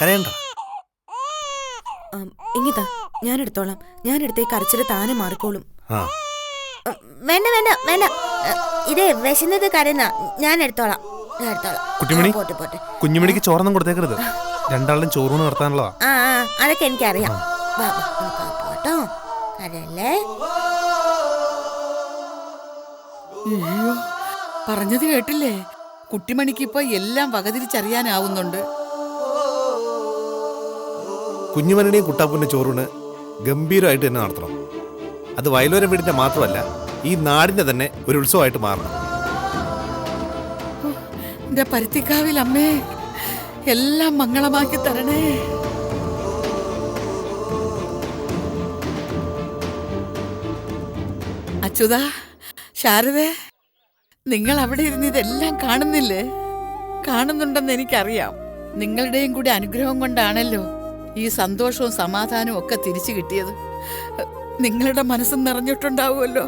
കരയണ്ട. ഇങ്ങിതാ ഞാൻ എടുത്തോളാം. ഞാൻ എടുത്തേ കരച്ചില് താനെ മാറിക്കോളും. ആ വേണ്ട വേണ്ട വേണ്ട, ഇതേ വിശന്നത് കരയുന്ന. ഞാൻ എടുത്തോളാം. കുട്ടിമണി, പോട്ടെ പോട്ടെ. കുഞ്ഞുമണിക്ക് ചോറൊന്നും കൊടുത്തേക്കരുത്. രണ്ടാളും ചോറൂണ് നടത്താനുള്ളതാ. ആ അതൊക്കെ എനിക്കറിയാം. പോട്ടോ, കരയല്ലേ. അയ്യോ, പറഞ്ഞത് കേട്ടില്ലേ? കുട്ടിമണിക്ക് ഇപ്പൊ എല്ലാം വകതിരിച്ചറിയാനാവുന്നുണ്ട്. കുഞ്ഞുമണിയുടെയും കുട്ടാപ്പൂന്റെ ചോറൂണ് ഗംഭീരമായിട്ട് തന്നെ നടത്തണം. അത് വയലോര വീടിന്റെ മാത്രമല്ല, ഈ നാടിന്റെ തന്നെ ഒരു ഉത്സവമായിട്ട് മാറണം. എന്റെ പരുത്തിക്കാവിൽ അമ്മേ, എല്ലാം മംഗളമാക്കി തരണേ. അച്യുതാ, ശാരദേ, നിങ്ങൾ അവിടെ ഇരുന്ന് ഇതെല്ലാം കാണുന്നില്ലേ? കാണുന്നുണ്ടെന്ന് എനിക്കറിയാം. നിങ്ങളുടെയും കൂടി അനുഗ്രഹം കൊണ്ടാണല്ലോ ഈ സന്തോഷവും സമാധാനവും ഒക്കെ തിരിച്ചു കിട്ടിയത്. നിങ്ങളുടെ മനസ്സും നിറഞ്ഞിട്ടുണ്ടാവുമല്ലോ.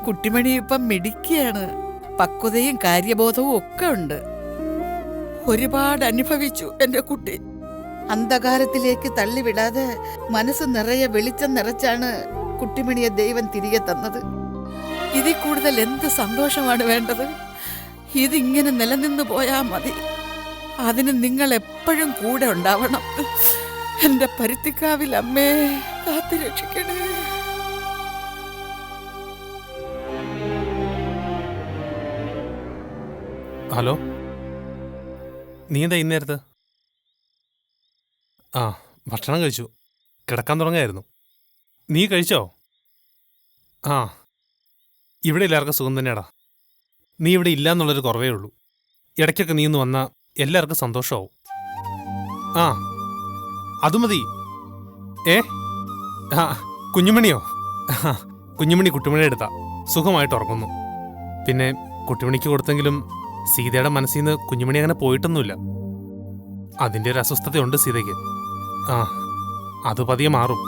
കുട്ടിമണി ഇപ്പം മിടുക്കിയാണ്. പക്വതയും കാര്യബോധവും ഒക്കെ ഉണ്ട്. ഒരുപാട് അനുഭവിച്ചു എന്റെ കുട്ടി. അന്ധകാരത്തിലേക്ക് തള്ളിവിടാതെ മനസ്സ് നിറയെ വെളിച്ചം നിറച്ചാണ് കുട്ടിമണിയെ ദൈവം തിരികെ തന്നത്. ഇതിൽ കൂടുതൽ എന്ത് സന്തോഷമാണ് വേണ്ടത്? ഇതിങ്ങനെ നിലനിന്ന് പോയാ മതി. അതിന് നിങ്ങൾ എപ്പോഴും കൂടെ ഉണ്ടാവണം. എന്റെ പരുത്തിക്കാവിൽ അമ്മേ, കാത്തു രക്ഷിക്കണേ. ഹലോ, നീ എന്താ ഇന്നേരത്ത്? ആ, ഭക്ഷണം കഴിച്ചു. കിടക്കാൻ തുടങ്ങായിരുന്നു. നീ കഴിച്ചോ? ആ, ഇവിടെ എല്ലാവർക്കും സുഖം തന്നെയാടാ. നീ ഇവിടെ ഇല്ലയെന്നുള്ളൊരു കുറവേ ഉള്ളൂ. ഇടയ്ക്കൊക്കെ നീ ഒന്ന് വന്നാൽ എല്ലാവർക്കും സന്തോഷമാവും. ആ, അത് മതി. ആ, കുഞ്ഞുമണിയോ? കുഞ്ഞുമണി കുട്ടിമണി എടുത്താ സുഖമായിട്ട് ഉറങ്ങുന്നു. പിന്നെ കുട്ടിമണിക്ക് കൊടുത്തെങ്കിലും സീതയുടെ മനസ്സിൽ നിന്ന് കുഞ്ഞുമണി അങ്ങനെ പോയിട്ടൊന്നുമില്ല. അതിൻ്റെ ഒരു അസ്വസ്ഥതയുണ്ട് സീതയ്ക്ക്. ആ, അത് പതിയെ മാറും.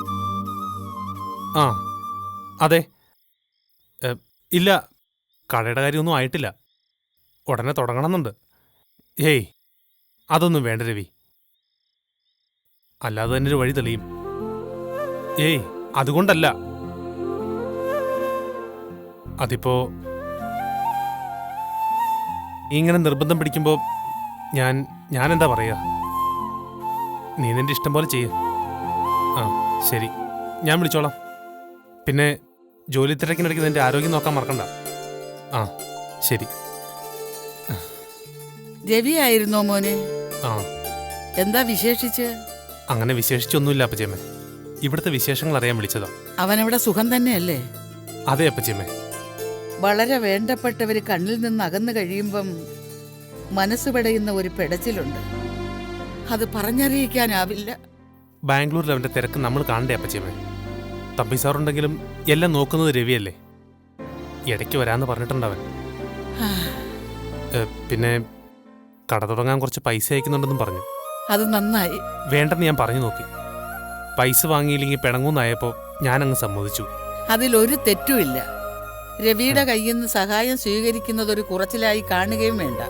ആ അതെ, ഇല്ല, കടയുടെ കാര്യമൊന്നും ആയിട്ടില്ല. ഉടനെ തുടങ്ങണമെന്നുണ്ട്. ഏയ്, അതൊന്നും വേണ്ട രവി. അല്ലാതെ തന്നെ ഒരു വഴി തെളിയും. ഏയ്, അതുകൊണ്ടല്ല. അതിപ്പോ ഇങ്ങനെ നിർബന്ധം പിടിക്കുമ്പോൾ ഞാൻ എന്താ പറയുക? നീ നിന്റെ ഇഷ്ടം പോലെ ചെയ്യ. ആ ശരി, ഞാൻ വിളിച്ചോളാം. പിന്നെ ജോലി തിരക്കിനിടയ്ക്ക് നിന്റെ ആരോഗ്യം നോക്കാൻ മറക്കണ്ട. ആ ശരി. രവിയായിരുന്നോ മോനെ? ആ, എന്താ വിശേഷിച്ച്? അങ്ങനെ വിശേഷിച്ചൊന്നുമില്ല അപ്പച്ചേമ്മേ. ഇവിടുത്തെ വിശേഷങ്ങൾ അറിയാൻ വിളിച്ചതാ. അവനവിടെ സുഖം തന്നെയല്ലേ? അതെ അപ്പച്ചേമ്മേ. വളരെ വേണ്ടപ്പെട്ടവര് കണ്ണിൽ നിന്ന് അകന്നു കഴിയുമ്പം മനസ്സ് പെടയുന്ന ഒരു പെടച്ചിലുണ്ട്. അത് പറഞ്ഞറിയിക്കാനാവില്ല. ബാംഗ്ലൂരിൽ അവൻ്റെ തിരക്ക് നമ്മൾ കാണണ്ടേ അപ്പച്ചേമ്മേ? തമ്പി സാറുണ്ടെങ്കിലും എല്ലാം നോക്കുന്നത് രവിയല്ലേ. ഇടയ്ക്ക് വരാമെന്ന് പറഞ്ഞിട്ടുണ്ടവൻ. പിന്നെ കട തുടങ്ങാൻ കുറച്ച് പൈസ അയക്കുന്നുണ്ടെന്നും പറഞ്ഞു. അത് നന്നായി. വേണ്ടെന്ന് ഞാൻ പറഞ്ഞു നോക്കി. പൈസ വാങ്ങിയില്ലെങ്കിൽ പിണങ്ങൂന്നായപ്പോൾ ഞാനങ്ങ് സമ്മതിച്ചു. അതിലൊരു തെറ്റുമില്ല. രവിയുടെ കയ്യിൽ നിന്ന് സഹായം സ്വീകരിക്കുന്നതൊരു കുറച്ചിലായി കാണുകയും വേണ്ട.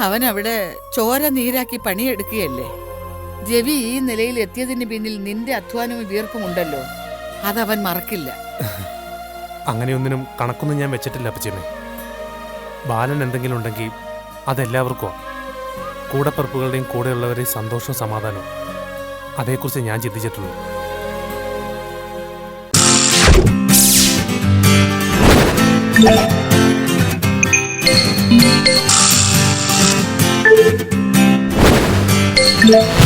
അവനവിടെ ചോര നീരാക്കി പണിയെടുക്കുകയല്ലേ. രവി ഈ നിലയിൽ എത്തിയതിന് പിന്നിൽ നിന്റെ അധ്വാനവും വീർപ്പുമുണ്ടല്ലോ. അതവൻ മറക്കില്ല. അങ്ങനെയൊന്നിനും കണക്കൊന്നും ഞാൻ വെച്ചിട്ടില്ല അപ്പച്ചേമ്മേ. ബാലൻ എന്തെങ്കിലും ഉണ്ടെങ്കിൽ അതെല്ലാവർക്കും കൂടപ്പിറപ്പുകളുടെയും കൂടെയുള്ളവരെയും സന്തോഷവും സമാധാനവും. അതേക്കുറിച്ച് ഞാൻ ചിന്തിച്ചിട്ടുള്ളൂ. Yeah.